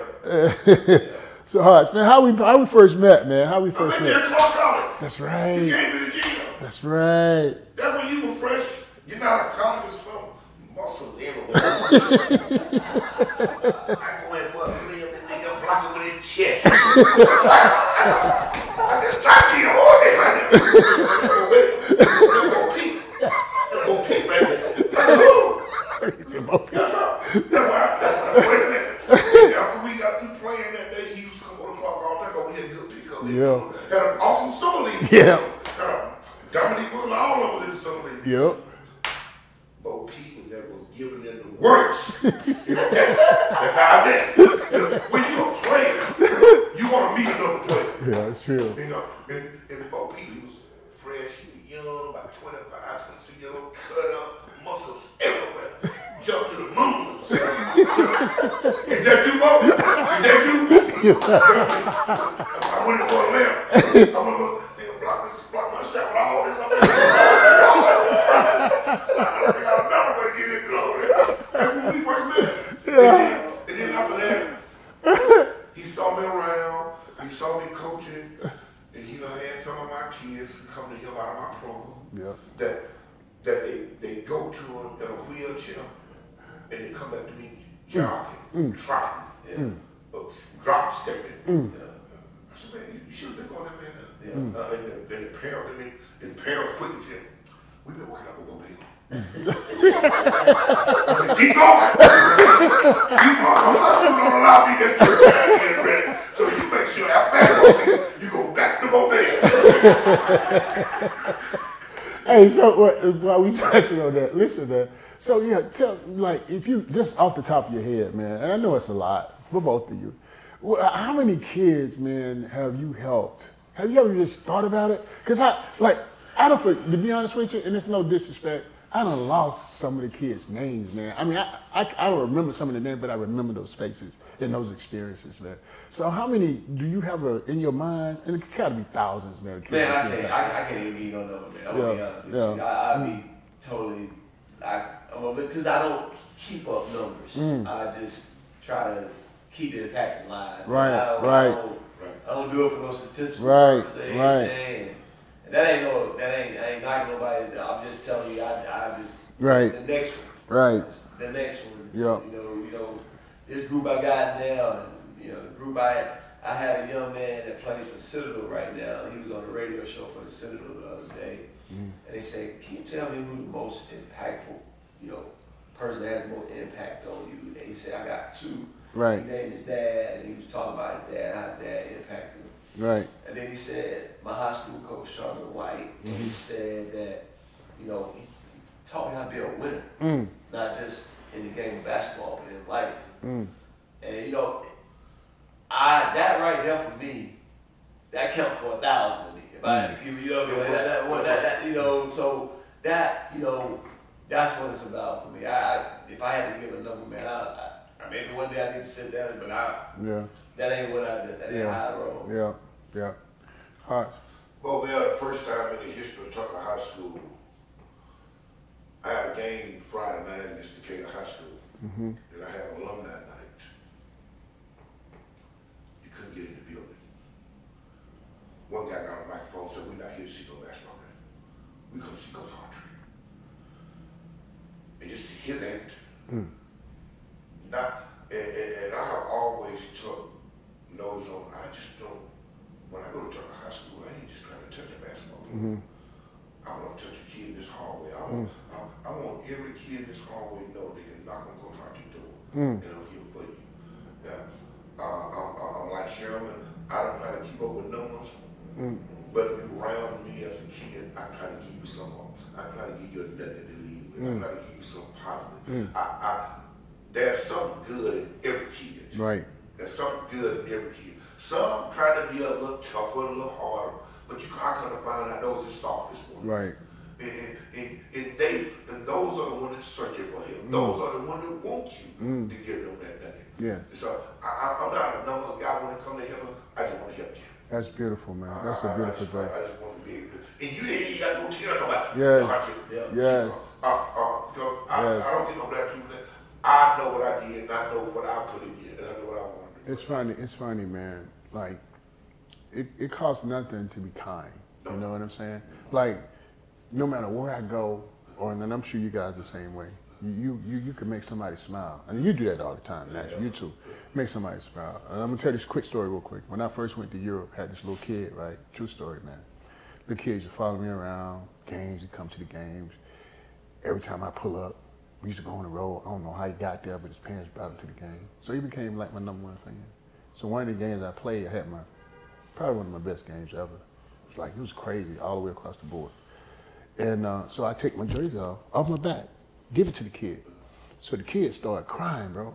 So, Hartry, man, how we first met, man? How we first met? College. That's right. You came to the gym. That's right. That's when you were fresh. Getting out of college or something. Muscles everywhere. I go in for a meal, this nigga block it with his chest. I just talked to you all day like that. Let's go pee right there. That's who? That's why wait a minute. After we got through playing that day, he used to come on the clock all day. Go, we had good pickup. Had an awesome summer league. Had Dominique was all over the summer league. Bo Peep that was giving them the works. That's how I did it. When you're a player, you want to meet another player. Yeah, that's true. You know, and Bo Peep, he was fresh, he was young, about 25, 26 years old, cut up, muscles everywhere. Jump to the moon. Is that you, Bo? Is that you? I went to a lamp. I went to block my shot with all this up there. I got a number way to get in there. That's when we first met. And then after that, he saw me around, he saw me coaching, and he had some of my kids come to him out of my program that they go to in a wheelchair, and they come back to me jogging, trotting, drop stepping. I said, man, you should have been going there, man. And the parents quickly said, we've been working out with Mobile. I said, keep going. Keep going. My school don't allow me this to get ready. So you make sure after basketball season, you go back to Mobile. Hey, so while we touching on that, listen, man. So yeah, tell, like, if you just off the top of your head, man, and I know it's a lot for both of you. How many kids, man, have you helped? Have you ever just thought about it? Because I don't, to be honest with you, and it's no disrespect, I done lost some of the kids' names, man. I mean, I don't remember some of the names, but I remember those faces and those experiences, man. So how many do you have in your mind? And it gotta be thousands, man. Man, I can't even give you no number, man. I'm gonna be honest with you. I'll be totally, because I don't keep up numbers. I just try to keep it impacting lives. I don't do it for those statistical right. And that ain't knocking knock nobody. I'm just telling you, I just Right. the next one. Right. The next one. Yeah. You know, this group I got now, and the group I had a young man that plays for Citadel right now. He was on the radio show for the Citadel the other day, and they said, "Can you tell me who the most impactful, person that has the most impact on you?" And he said, "I got two." Right. He named his dad, and he was talking about his dad, how his dad impacted him. Right. And then he said, my high school coach, Sherman, and he said that, he taught me how to be a winner, not just in the game of basketball, but in life. And that right there for me, that counts for 1,000 to me. If I had to give you, so that's what it's about for me. If I had to give a number, man, maybe one day I need to sit down, but that ain't what I did. That ain't how I roll. Yeah. Hart. Well, the first time in the history of Tucker High School, I had a game Friday night against Decatur High School, and I had an alumni night. You couldn't get in the building. One guy got on the microphone and said, "We're not here to see no basketball game. We come to see Coach Hartry." And just to hear that, and I have always took notice on, I just don't, when I go to Tucker High School, I ain't just trying to touch a basketball. I want to touch a kid in this hallway. I want every kid in this hallway to know they can knock on Coach Hartry's door, and I'm here for you. I'm like Sherman. I don't try to keep up with numbers, but if you're around me as a kid, I try to give you something. I try to give you a nugget to leave with. I try to give you something positive. There's something good in every kid. Right. There's something good in every kid. Some try to be a little tougher, a little harder, but I kind of find out those are the softest ones. Right. And those are the ones that's searching for him. Those are the ones that want you to give them that nugget. Yeah. So I'm not a numbers guy when it comes to him. I just want to help you. That's beautiful, man. That's a beautiful thing. I just want to be able to. And you ain't got no tears about it. Yes. Yes. I don't get no black truth. I know what I did, and I know what I put in here, and I know what I want to do. It's funny, man. Like, it costs nothing to be kind. You know what I'm saying? Like, no matter where I go, and I'm sure you guys are the same way. You can make somebody smile, and you do that all the time. Naturally, you too. Make somebody smile. And I'm gonna tell you this quick story real quick. When I first went to Europe, I had this little kid, right? True story, man. The kid used to follow me around games. He'd come to the games. Every time I pull up, we used to go on the road. I don't know how he got there, but his parents brought him to the game. So he became like my #1 fan. So one of the games I played, I had probably one of my best games ever. It was crazy all the way across the board. And so I take my jersey off my back, give it to the kid. So the kid started crying, bro.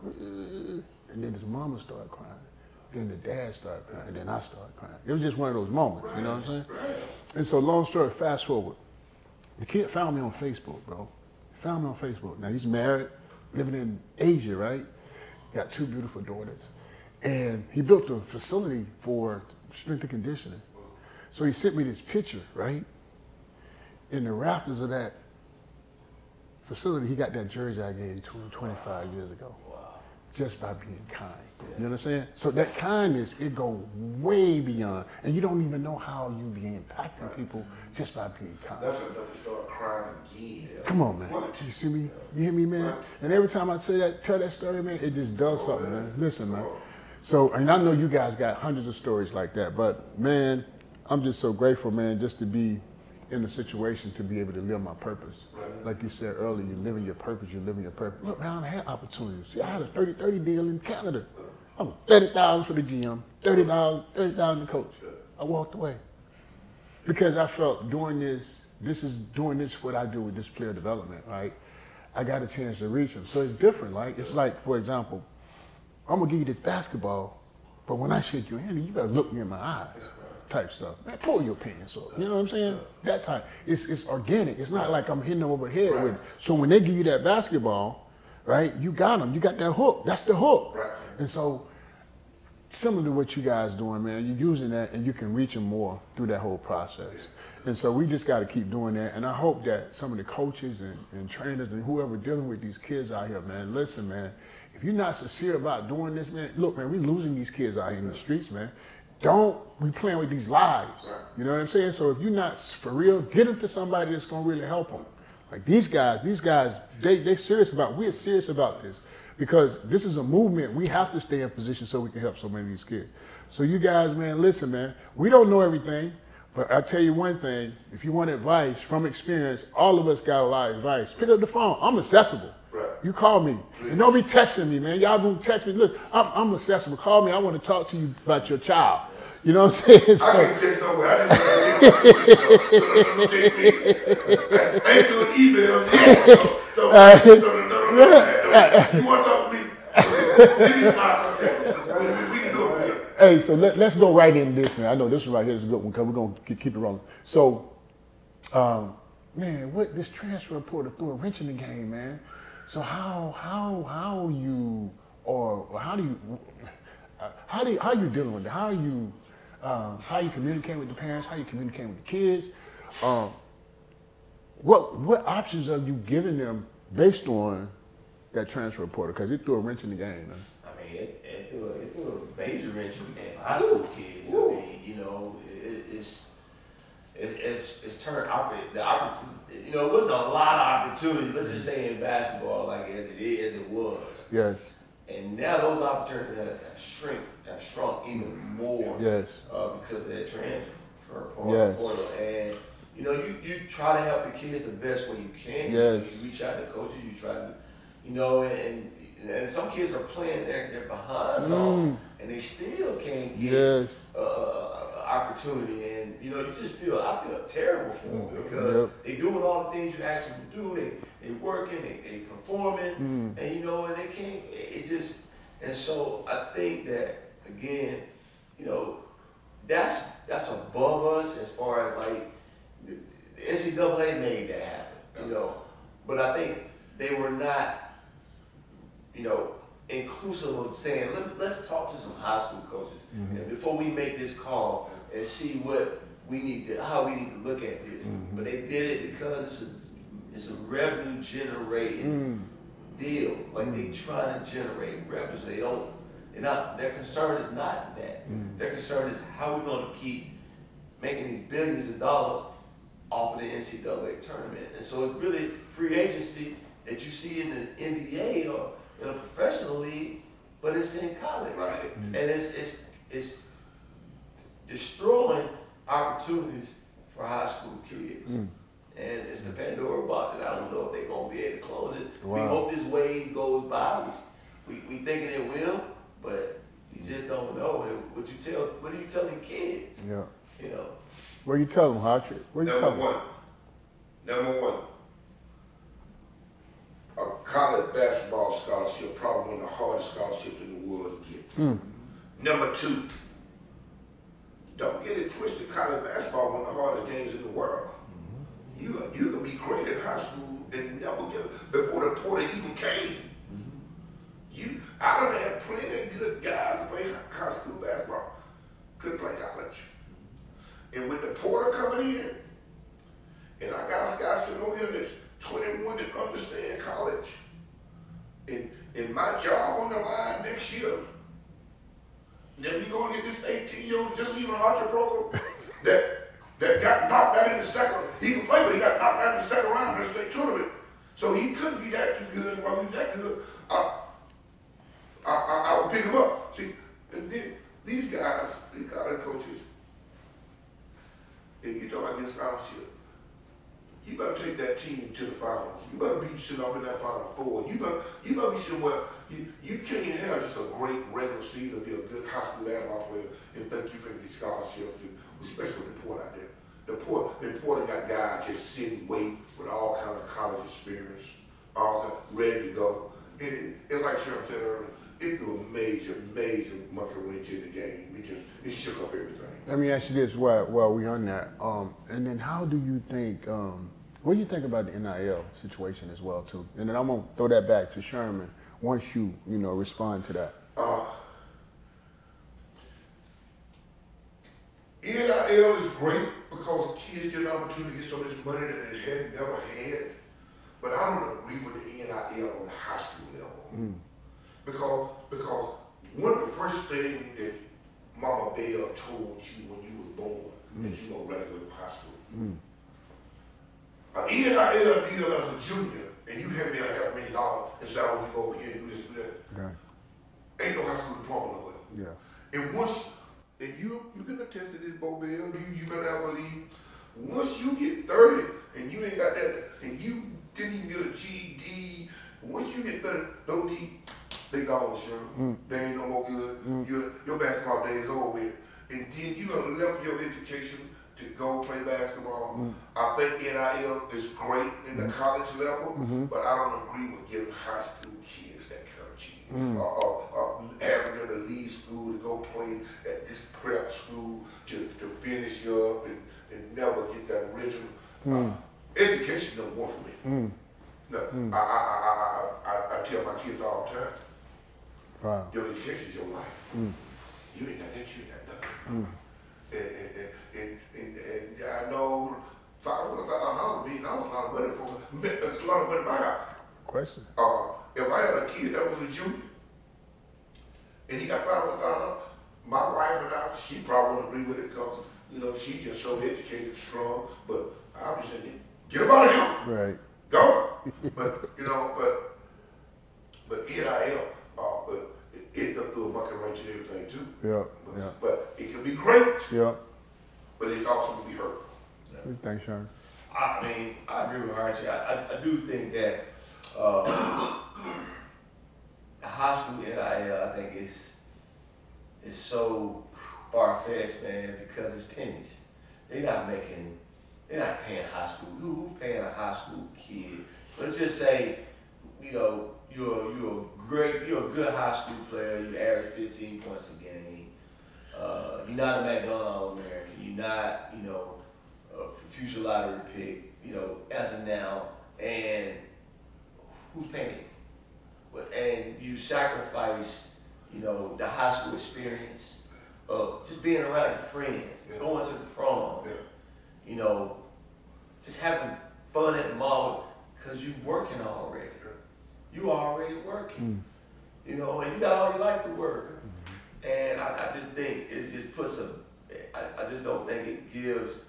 And then his mama started crying. Then the dad started crying, and then I started crying. It was just one of those moments, you know what I'm saying? And so long story, fast forward. The kid found me on Facebook, bro. Found me on Facebook. Now he's married, living in Asia, right? Got 2 beautiful daughters. And he built a facility for strength and conditioning. So he sent me this picture, right? In the rafters of that facility, he got that jersey I gave to him 25 years ago. Just by being kind. You know what I'm saying? So that kindness, it goes way beyond. And you don't even know how you be impacting people just by being kind. That's enough to start crying again. Come on, man. What? You see me? You hear me, man? And every time I tell that story, man, it just does something, man. Listen, man. So, and I know you guys got hundreds of stories like that, but man, I'm just so grateful, man, just to be in a situation to be able to live my purpose. Like you said earlier, you're living your purpose, you're living your purpose. Look, man, I had opportunities. See, I had a 30-30 deal in Canada. I was $30,000 for the GM, $30,000 the coach. I walked away. Because I felt doing this what I do with this player development, right? I got a chance to reach them. So it's different, right? It's like, for example, I'm gonna give you this basketball, but when I shake your hand, you better look me in my eyes. Type stuff. Man, pull your pants up. You know what I'm saying? That type. It's organic. It's not like I'm hitting them over the head with it. So when they give you that basketball, right, you got them. You got that hook. That's the hook. Right. And so, similar to what you guys doing, man, you're using that and you can reach them more through that whole process. And so we just got to keep doing that. And I hope that some of the coaches and trainers and whoever dealing with these kids out here, man, listen, man, if you're not sincere about doing this, man, look, man, we're losing these kids out here in the streets, man. don't be playing with these lives. Right. You know what I'm saying? So if you're not for real, get them to somebody that's gonna really help them. Like these guys, they serious about. We're serious about this because this is a movement. We have to stay in position so we can help so many of these kids. So you guys, man, listen, man. We don't know everything, but I tell you one thing: if you want advice from experience, all of us got a lot of advice. Pick up the phone. I'm accessible. Right. You call me. And don't be texting me, man. Y'all gonna text me. Look, I'm accessible. Call me. I want to talk to you about your child. You know what I'm saying? So, I can't text nowhere. I ain't doing emails yet. You want to talk to me? Give me some contact. We can do it. hey, so let's go right in this, man. I know this one right here is a good one because we're going to keep it rolling. So, man, what this transfer portal threw a wrench in the game, man. So how are you dealing with it? How you communicate with the parents? How you communicate with the kids? What options are you giving them based on that transfer portal? Because it threw a wrench in the game, man. I mean, it threw a major wrench in the game for high school kids. I mean, you know, it's turned the opportunity. You know, it was a lot of opportunity. Let's just say in basketball, like as it was. Yes. And now those opportunities have shrunk even more. Yes. Because of that transfer Yes. portal. And you know, you try to help the kids the best way you can. Yes. You reach out to coaches. You try to, you know, and some kids are playing their behinds off, and they still can't get opportunity. And you know, I feel terrible for them because they doing all the things you ask them to do. They working, they performing, and you know, and they can't. And so I think that again, you know, that's above us as far as like the NCAA made that happen, you know. But I think they were not, you know, inclusive of saying, let's talk to some high school coaches and before we make this call and see what how we need to look at this. But they did it because it's a revenue generating deal. Like they trying to generate revenue. Their concern is not that. Their concern is how we're going to keep making these billions of dollars off of the NCAA tournament. And so it's really free agency that you see in the NBA or in a professional league, but it's in college. Right. And it's destroying opportunities for high school kids. And it's the Pandora box that I don't know if they're going to be able to close it. Wow. We hope this wave goes by. We thinking it will, but you just don't know. What do you tell the kids? Yeah. You know. What do you tell them, Hartry? What do you tell them? Number one, a college basketball scholarship, probably one of the hardest scholarships in the world to get. Number two, don't get it twisted. College basketball, one of the hardest games in the world. You can be great in high school and never get it before the portal even came. I done had plenty of good guys play high school basketball, couldn't play college. And with the portal coming in, and I got a guy sitting over here that's 21 that understand college, and my job on the line next year, then we gonna get this 18-year-old just leaving the Hartry program that got knocked out in the second. He can play, but he got knocked out in the second round of the state tournament. So he couldn't be that too good. While he was that good, I would pick him up. See, and then these guys, these college coaches, if you talk about this scholarship, you better take that team to the finals. You better be sitting up in that Final Four. You better be somewhere. You can't have just a great regular season, be a good high school basketball player, and think you finna get scholarships, especially with the port out there. The port got guys just sitting, waiting with all kind of college experience, all ready to go. And like Sherman said earlier, it threw a major monkey wrench in the game. It shook up everything. Let me ask you this while we're on that. And then how do you think, what do you think about the NIL situation as well too? And then I'm gonna throw that back to Sherman once you respond to that. NIL is great because kids get an opportunity to get so much money that they had never had. But I don't agree with the NIL on the high school level. Because one of the first things that Mama Bell told you when you was born that you gonna graduate high school. An NIL deal as a junior, and you hand me $500,000 and say, I want you to go over here and do this, do that. Okay. Ain't no high school diploma nowhere. Yeah. And once, and you can attest to this, Bo Bell, you better have a lead. Once you get 30 and you ain't got that, and you didn't even get a GED, once you get 30, don't need, they gone, Sherman. They ain't no more good. Your basketball day is over with. And then you done left your education to go play basketball. I think NIL is great in the college level, but I don't agree with giving high school kids that kind of cheating. Or having them to leave school to go play at this prep school to finish you up and never get that original. Education don't work for me. No, I tell my kids all the time, Wow. your education is your life. You ain't got that, you ain't got nothing. And I know $500,000 mean that was a lot of money for me. It's a lot of money to buy out. Question. If I had a kid that was a junior and he got $500,000, my wife and I, she probably wouldn't agree with it because, you know, she's just so educated, strong, but I'm just saying, get him out of here. Right. Go. But, you know, but NIL, it done through a monkey wrench and everything too. Yeah. But it can be great, Yeah. but it's also can be hurtful. What do you think, Sherman? I mean, I agree with Hartry. I do think that high school NIL, I think is so far-fetched, man, because it's pennies. They're not paying high school. Who's paying a high school kid? Let's just say, you know, you're a good high school player. You average 15 points a game. You're not a McDonald's All-American. You're not, you know, a future lottery pick, you know, as of now. And who's paying? And you sacrifice, you know, the high school experience of just being around your friends, going to the prom, you know, just having fun at the mall because you're working already. You already working, you know, and you got all your life to work. And I just think it just puts I just don't think it gives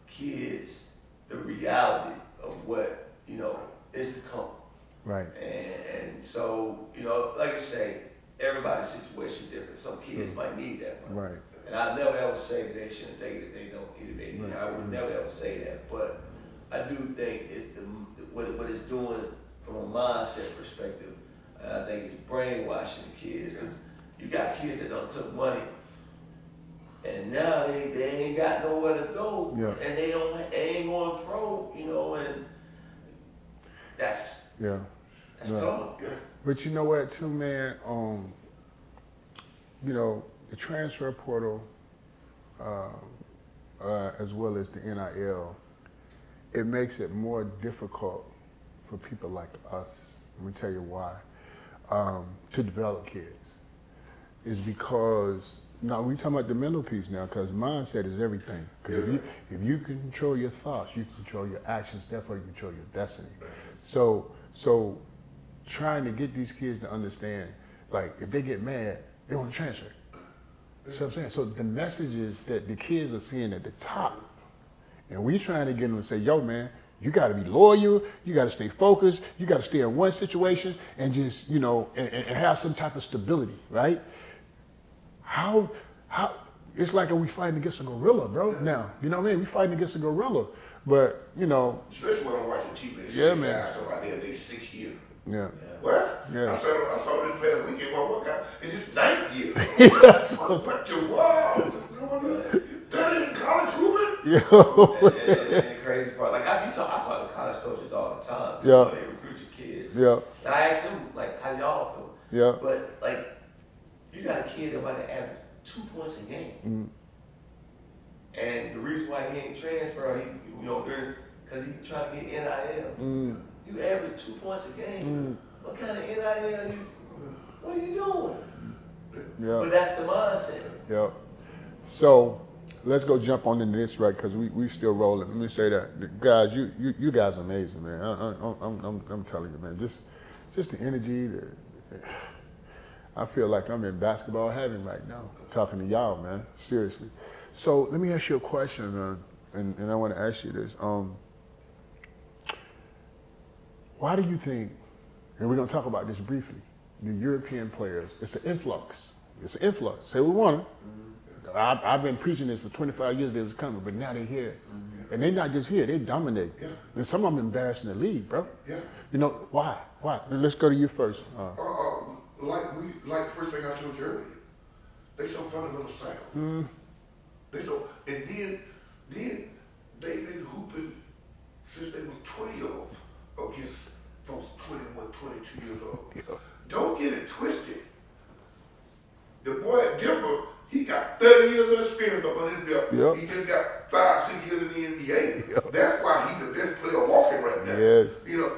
kids the reality of what, you know, is to come. Right. And so, you know, like I say, everybody's situation is different. Some kids might need that money. Right. And I never ever say that they shouldn't take it if they don't need it. They need it. I would never ever say that. But I do think it's what it's doing from a mindset perspective. I think it's brainwashing the kids because you got kids that done took money and now they ain't got nowhere to go, and they ain't going pro, you know, and that's tough. But you know what, too, man? You know, the transfer portal, as well as the NIL, it makes it more difficult for people like us. Let me tell you why. To develop kids is because we talking about the mental piece now, because mindset is everything. Because if you can control your thoughts, you can control your actions. Therefore, you control your destiny. So trying to get these kids to understand, like, if they get mad, they want to transfer. You know what I'm saying? So the messages that the kids are seeing at the top, and we trying to get them to say, yo, man, you got to be loyal, you got to stay focused, you got to stay in one situation and just, you know, and have some type of stability, right? How, it's like we fighting against a gorilla, bro, now. You know what I mean? We fighting against a gorilla, but, you know. Especially when I'm watching TV. Yeah, man. Guys out there, they 6 years. Yeah. What? Yeah. I saw this past weekend, my workout, and it's 9th year. That's what What the wow? That in college hooping? Yeah. And the crazy part, like I talk to college coaches all the time. Yeah. You know, they recruit your kids. Yeah. And I ask them, like, how y'all feel? Yeah. But, like, you got a kid that might have averaged 2 points a game. And the reason why he ain't transfer, you know, because he trying to get NIL. You average 2 points a game. What kind of NIL what are you doing? Yeah. But that's the mindset. Yeah. So let's go jump on into this, right? Because we still rolling. Let me say that, guys, you guys are amazing, man. I'm telling you, man. Just the energy. I feel like I'm in basketball heaven right now, talking to y'all, man. Seriously. So let me ask you a question, and I want to ask you this. Why do you think, and we're going to talk about this briefly, the European players, it's an influx. It's an influx. Say we want it. I've been preaching this for 25 years, they was coming, but now they're here. And they're not just here, they dominate. Yeah. And some of them embarrassing the league, bro. Yeah. You know, why? Let's go to you first. Like the first thing I told you earlier, they so fundamental sound. They so, and then they've been hooping since they were 12 against folks 21, 22 years old. Yeah. Don't get it twisted. The boy at Denver, he got 30 years of experience up on his belt. Yep. He just got 5, 6 years in the NBA. Yep. That's why he's the best player walking right now. Yes. You know,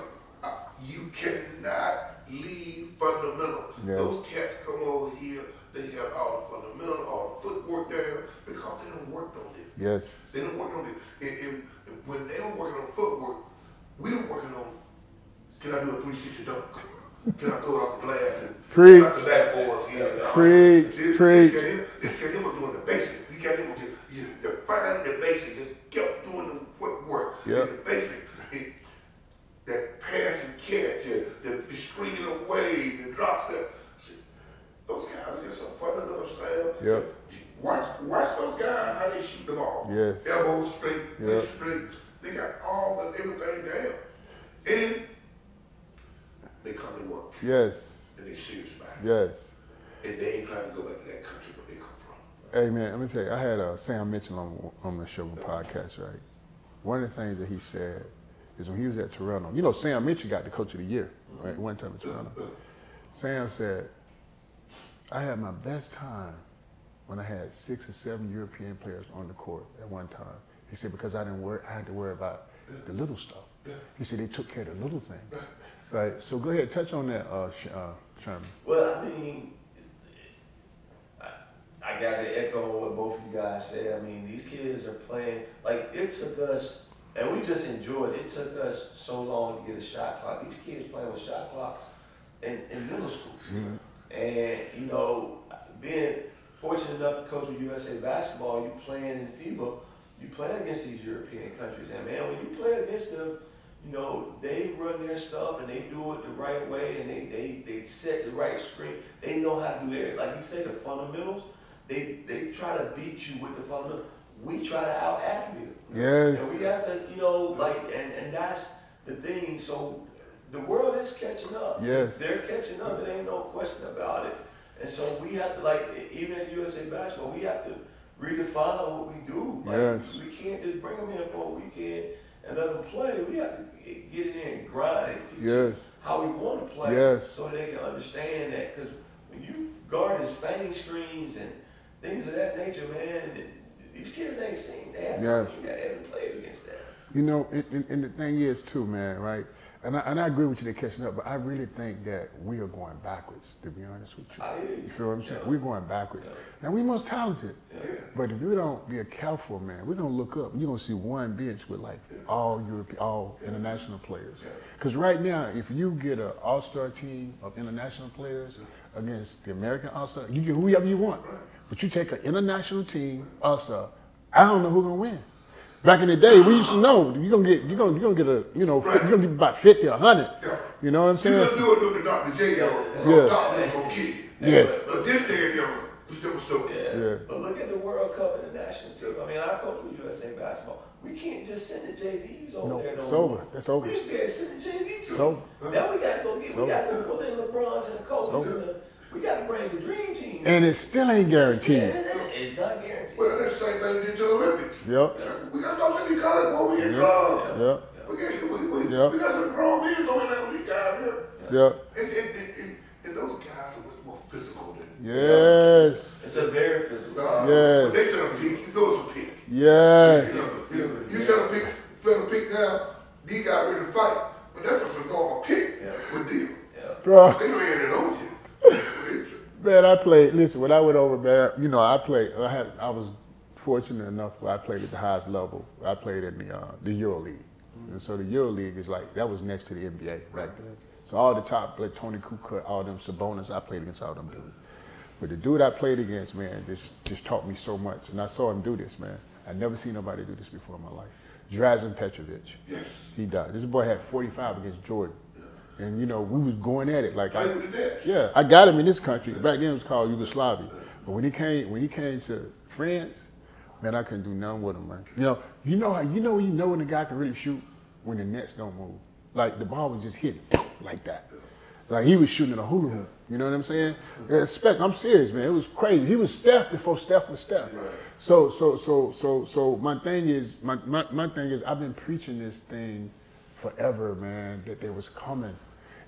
you cannot leave fundamentals. Yes. Those cats come over here, they have all the fundamentals, all the footwork down, because they don't work on it. Yes. They don't work on it. And when they were working on footwork, we were working on, can I do a 360 dunk? Can I throw it off the glass and Preach. out the backboards? Preach. This guy, he was doing the basics. He got him just defining the basics, just kept doing the footwork. Yep. The basics. That pass and catch, the screening away, the drop step. See, those guys are just so fundamental sound. Yep. Watch those guys, how they shoot the ball. Yes. Elbows straight, Yep. wrist straight. They got everything down. And they come to work. Yes. And they serious about it. Yes. And they ain't trying to go back to that country where they come from. Hey, man, let me tell you, I had Sam Mitchell on the Sherman podcast, right? One of the things that he said is when he was at Toronto, you know, Sam Mitchell got the coach of the year, right? One time in Toronto. Sam said, I had my best time when I had 6 or 7 European players on the court at one time. He said, because I had to worry about the little stuff. He said they took care of the little things. Right, so go ahead, touch on that, Sherman. Well, I mean, I got to echo what both of you guys said. I mean, these kids are playing, like it took us, and we just enjoyed it. It took us so long to get a shot clock. These kids playing with shot clocks in middle schools. And, you know, being fortunate enough to coach with USA Basketball, you playing in FIBA, you playing against these European countries. And, man, when you play against them, you know, they run their stuff and they do it the right way and they set the right screen. They know how to do it. Like you say, the fundamentals, they try to beat you with the fundamentals. We try to out-athlete them. Yes. And we have to, you know, like, and that's the thing. So the world is catching up. Yes. They're catching up. There ain't no question about it. And so we have to, like, even at USA Basketball, we have to redefine what we do. Like, Yes. we can't just bring them in for a weekend and let them play. We have to get in there and grind and teach them how we want to play, so they can understand that. Because when you guard and spanning screens and things of that nature, man, these kids ain't seen that. They haven't played against that. You know, and the thing is too, man, right? And I agree with you, they're catching up, but I really think that we are going backwards, to be honest with you. I hear you. You feel what I'm saying? We're going backwards. Now, we're most talented, but if we don't be careful, man, we're going to look up, you're going to see one bench with like all European, all international players. Because right now, if you get an all-star team of international players against the American all-star, you get whoever you want. But you take an international team, all-star, I don't know who's going to win. Back in the day, we used to know you're gonna get a, you know, you're gonna get about 50 or 100. You know what I'm saying? You're gonna do it during the Dr. J era. Dr. ain't gonna kill you. Yes. But this day and era, it's different story. But look at the World Cup and the national team. I mean, I coach with USA Basketball. We can't just send the JVs over there. It's over. That's over. We used to be able to send the JVs. It's over. Now we got to go get. We got to pull in LeBrons and the Kobe's. We got to bring the dream team. And it still ain't guaranteed. It's not guaranteed. Well, that's the same thing they did to the Olympics. Yep. We got to stop sending these college boys. We get drugged. Yep. We got some grown men on there with these guys here. Yep. And those guys are much more physical than. Yes. It's a very physical. Yes. When they set a peak, you know it's a peak. Yes. You set a peak now, these guys ready to fight. But that's what's going on a pick with them. Bro. They laying it on you. Man, I played, listen, when I went over, man, you know, I was fortunate enough where I played at the highest level. I played in the EuroLeague. And so the EuroLeague is like, that was next to the NBA right there. So all the top, like Tony Kukoc, all them Sabonis, I played against all them dudes. But the dude I played against, man, just taught me so much. And I saw him do this, man. I'd never seen nobody do this before in my life. Drazen Petrovic. Yes. He died. This boy had 45 against Jordan. Yeah. And, you know, we was going at it. Like I got him in this country. Back then it was called Yugoslavia. But when he came to France, man, I couldn't do nothing with him, man. You know when a guy can really shoot? When the nets don't move. Like the ball was just hitting like that. Like he was shooting a hula hoop. You know what I'm saying? I'm serious, man. It was crazy. He was Steph before Steph was Steph. Right. So my thing is I've been preaching this thing forever, man, that they was coming.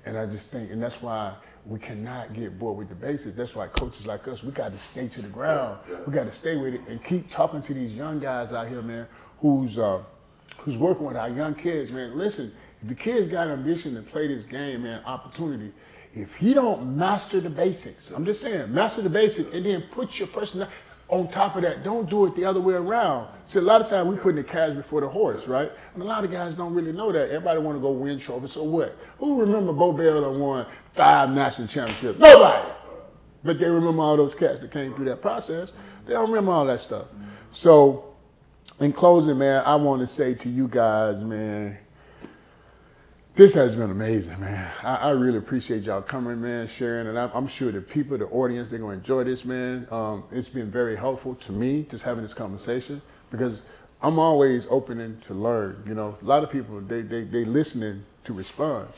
And I just think, and that's why we cannot get bored with the basics. That's why coaches like us, we got to stay to the ground. We got to stay with it and keep talking to these young guys out here, man, who's working with our young kids, man. Listen, if the kids got ambition to play this game, man, opportunity, if he don't master the basics, I'm just saying, master the basics and then put your personality on top of that. Don't do it the other way around. See, a lot of times we putting the carriage before the horse, right? And a lot of guys don't really know that. Everybody want to go win trophies. So what? Who remember Bo Bell that won 5 national championships? Nobody. But they remember all those cats that came through that process. They don't remember all that stuff. So, in closing, man, I want to say to you guys, man, this has been amazing, man. I really appreciate y'all coming, man, sharing, and I'm sure the people, the audience, they're going to enjoy this, man. It's been very helpful to me just having this conversation because I'm always opening to learn. You know, a lot of people, they listening to respond.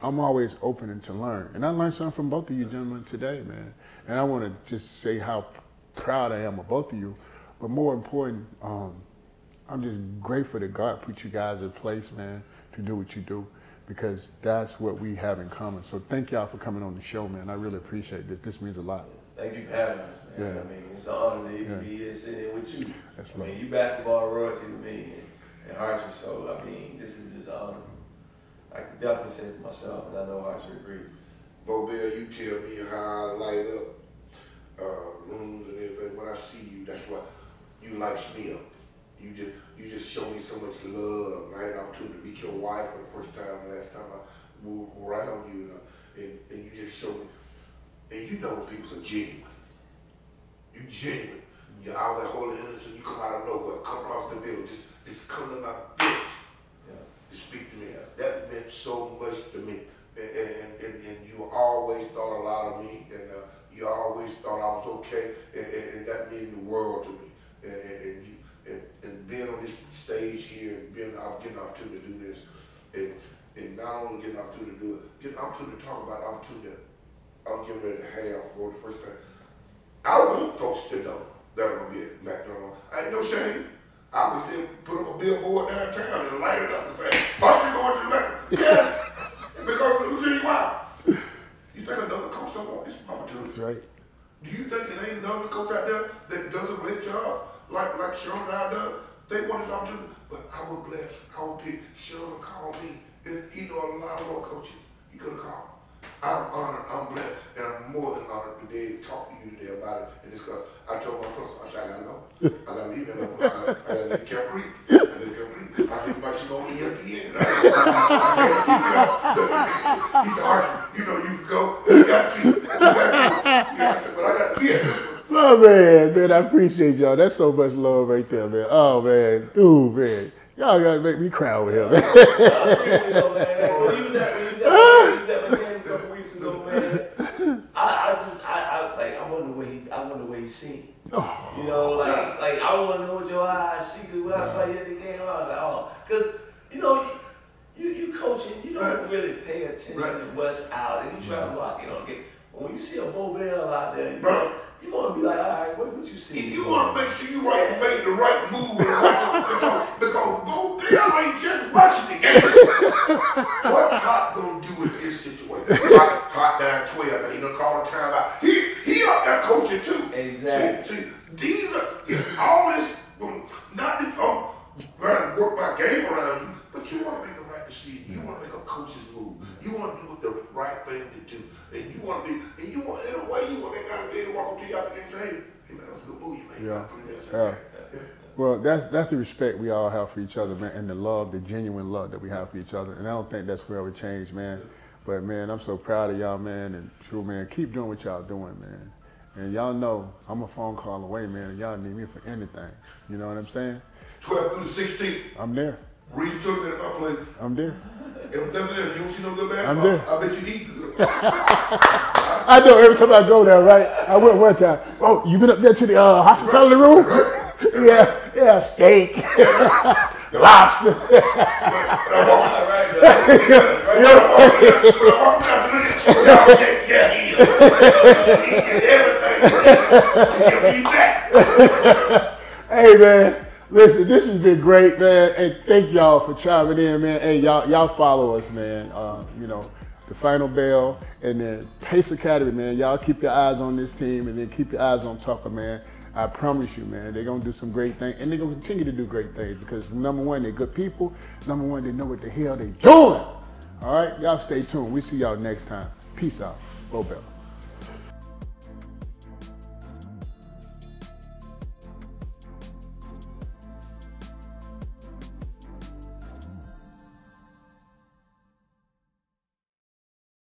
I'm always opening to learn. And I learned something from both of you gentlemen today, man. And I want to just say how proud I am of both of you. But more important, I'm just grateful that God put you guys in place, man, to do what you do. Because that's what we have in common. So thank y'all for coming on the show, man. I really appreciate this. This means a lot. Thank you for having us, man. Yeah. I mean, it's an honor that you can be here sitting here with you. I mean, you basketball royalty to me and Hartry. So, I mean, this is just an honor. I can definitely say it for myself, and I know Hartry agrees. Bo Bell, you tell me how I light up rooms and everything. When I see you, that's what you lights me up. You just show me so much love. I had an opportunity to meet your wife for the first time last time I moved around you, and you just show me. And you know when people are genuine. You genuine. You're out there holy innocent. You come out of nowhere, come across the building, just come to my bench to speak to me. That meant so much to me. And you always thought a lot of me, and you always thought I was okay, and that meant the world to me. And being on this stage here, and getting an opportunity to do this, and not only getting an opportunity to do it, getting an opportunity to talk about the opportunity that I'm getting ready to have for the first time. I want folks to know that I'm going to be at McDonald's. I ain't no shame. I was there, put up a billboard downtown and light it up and say, Hartry going to McDonald's. Yes, because let me tell you why. You think another coach don't want this opportunity? That's right. Do you think it ain't another coach out there that does a great job? Like Sherman out there, they want this opportunity, but I was blessed. I was picked. Sherman called me. He knew a lot more coaches. He could have called. I'm honored. I'm blessed, and I'm more than honored today to talk to you today about it and discuss. I told my principal, I said, I gotta go. I gotta leave him. I gotta leave Camp Creek. I said, but she on Ep21. He said, Hartry, you know you can go. You got you. I said, but I got to be at this one. Oh, man, I appreciate y'all. That's so much love right there, man. Oh, man. Ooh, man. Y'all got to make me cry over here, man. When he was at my game a couple weeks ago, man, I wonder the way he seen. Oh. You know, like I want to know what your eyes see, because when I saw you at the game, I was like, oh. Because, you know, you coaching, you don't really pay attention to what's out, and you try to lock in on the game. But when you see a Bo Bell out there, you want to be like, all right, what you see? You want to make sure you make the right move because Bo Bell ain't just watching the game. What Hot gonna do in this situation? Hot down 12, now he done call the timeout. He up there coaching too. Exactly. See, these are all this. Not that trying to work my game around you, but you want to make the right decision. You want to make a coach's move. You want to do the right thing to do. And you want to be, and you want, in a way, you want that guy to be able to walk up to you after the game and say, hey man, that's a good move you made. Yeah. Well, that's the respect we all have for each other, man, and the love, the genuine love that we have for each other. And I don't think that's going to ever change, man. But man, I'm so proud of y'all, man, and true, man, keep doing what y'all doing, man. And y'all know I'm a phone call away, man, and y'all need me for anything. You know what I'm saying? 12 through the 16th. I'm there. Read tournament at my place. I'm there. If nothing else, you don't see no good basketball. I'm there. I bet you eat good. I know every time I go there, right? I went one time. Oh, you been up there to the hospitality room? Yeah, steak, lobster. Hey man, listen, this has been great, man. And thank y'all for chiming in, man. Hey, y'all follow us, man. You know, the Final Bell and then Pace Academy, man. Y'all keep your eyes on this team and then keep your eyes on Tucker, man. I promise you, man, they're gonna do some great things and they're gonna continue to do great things because number one, they're good people. Number one, they know what the hell they're doing. All right, y'all stay tuned. We see y'all next time. Peace out. Bo Bell.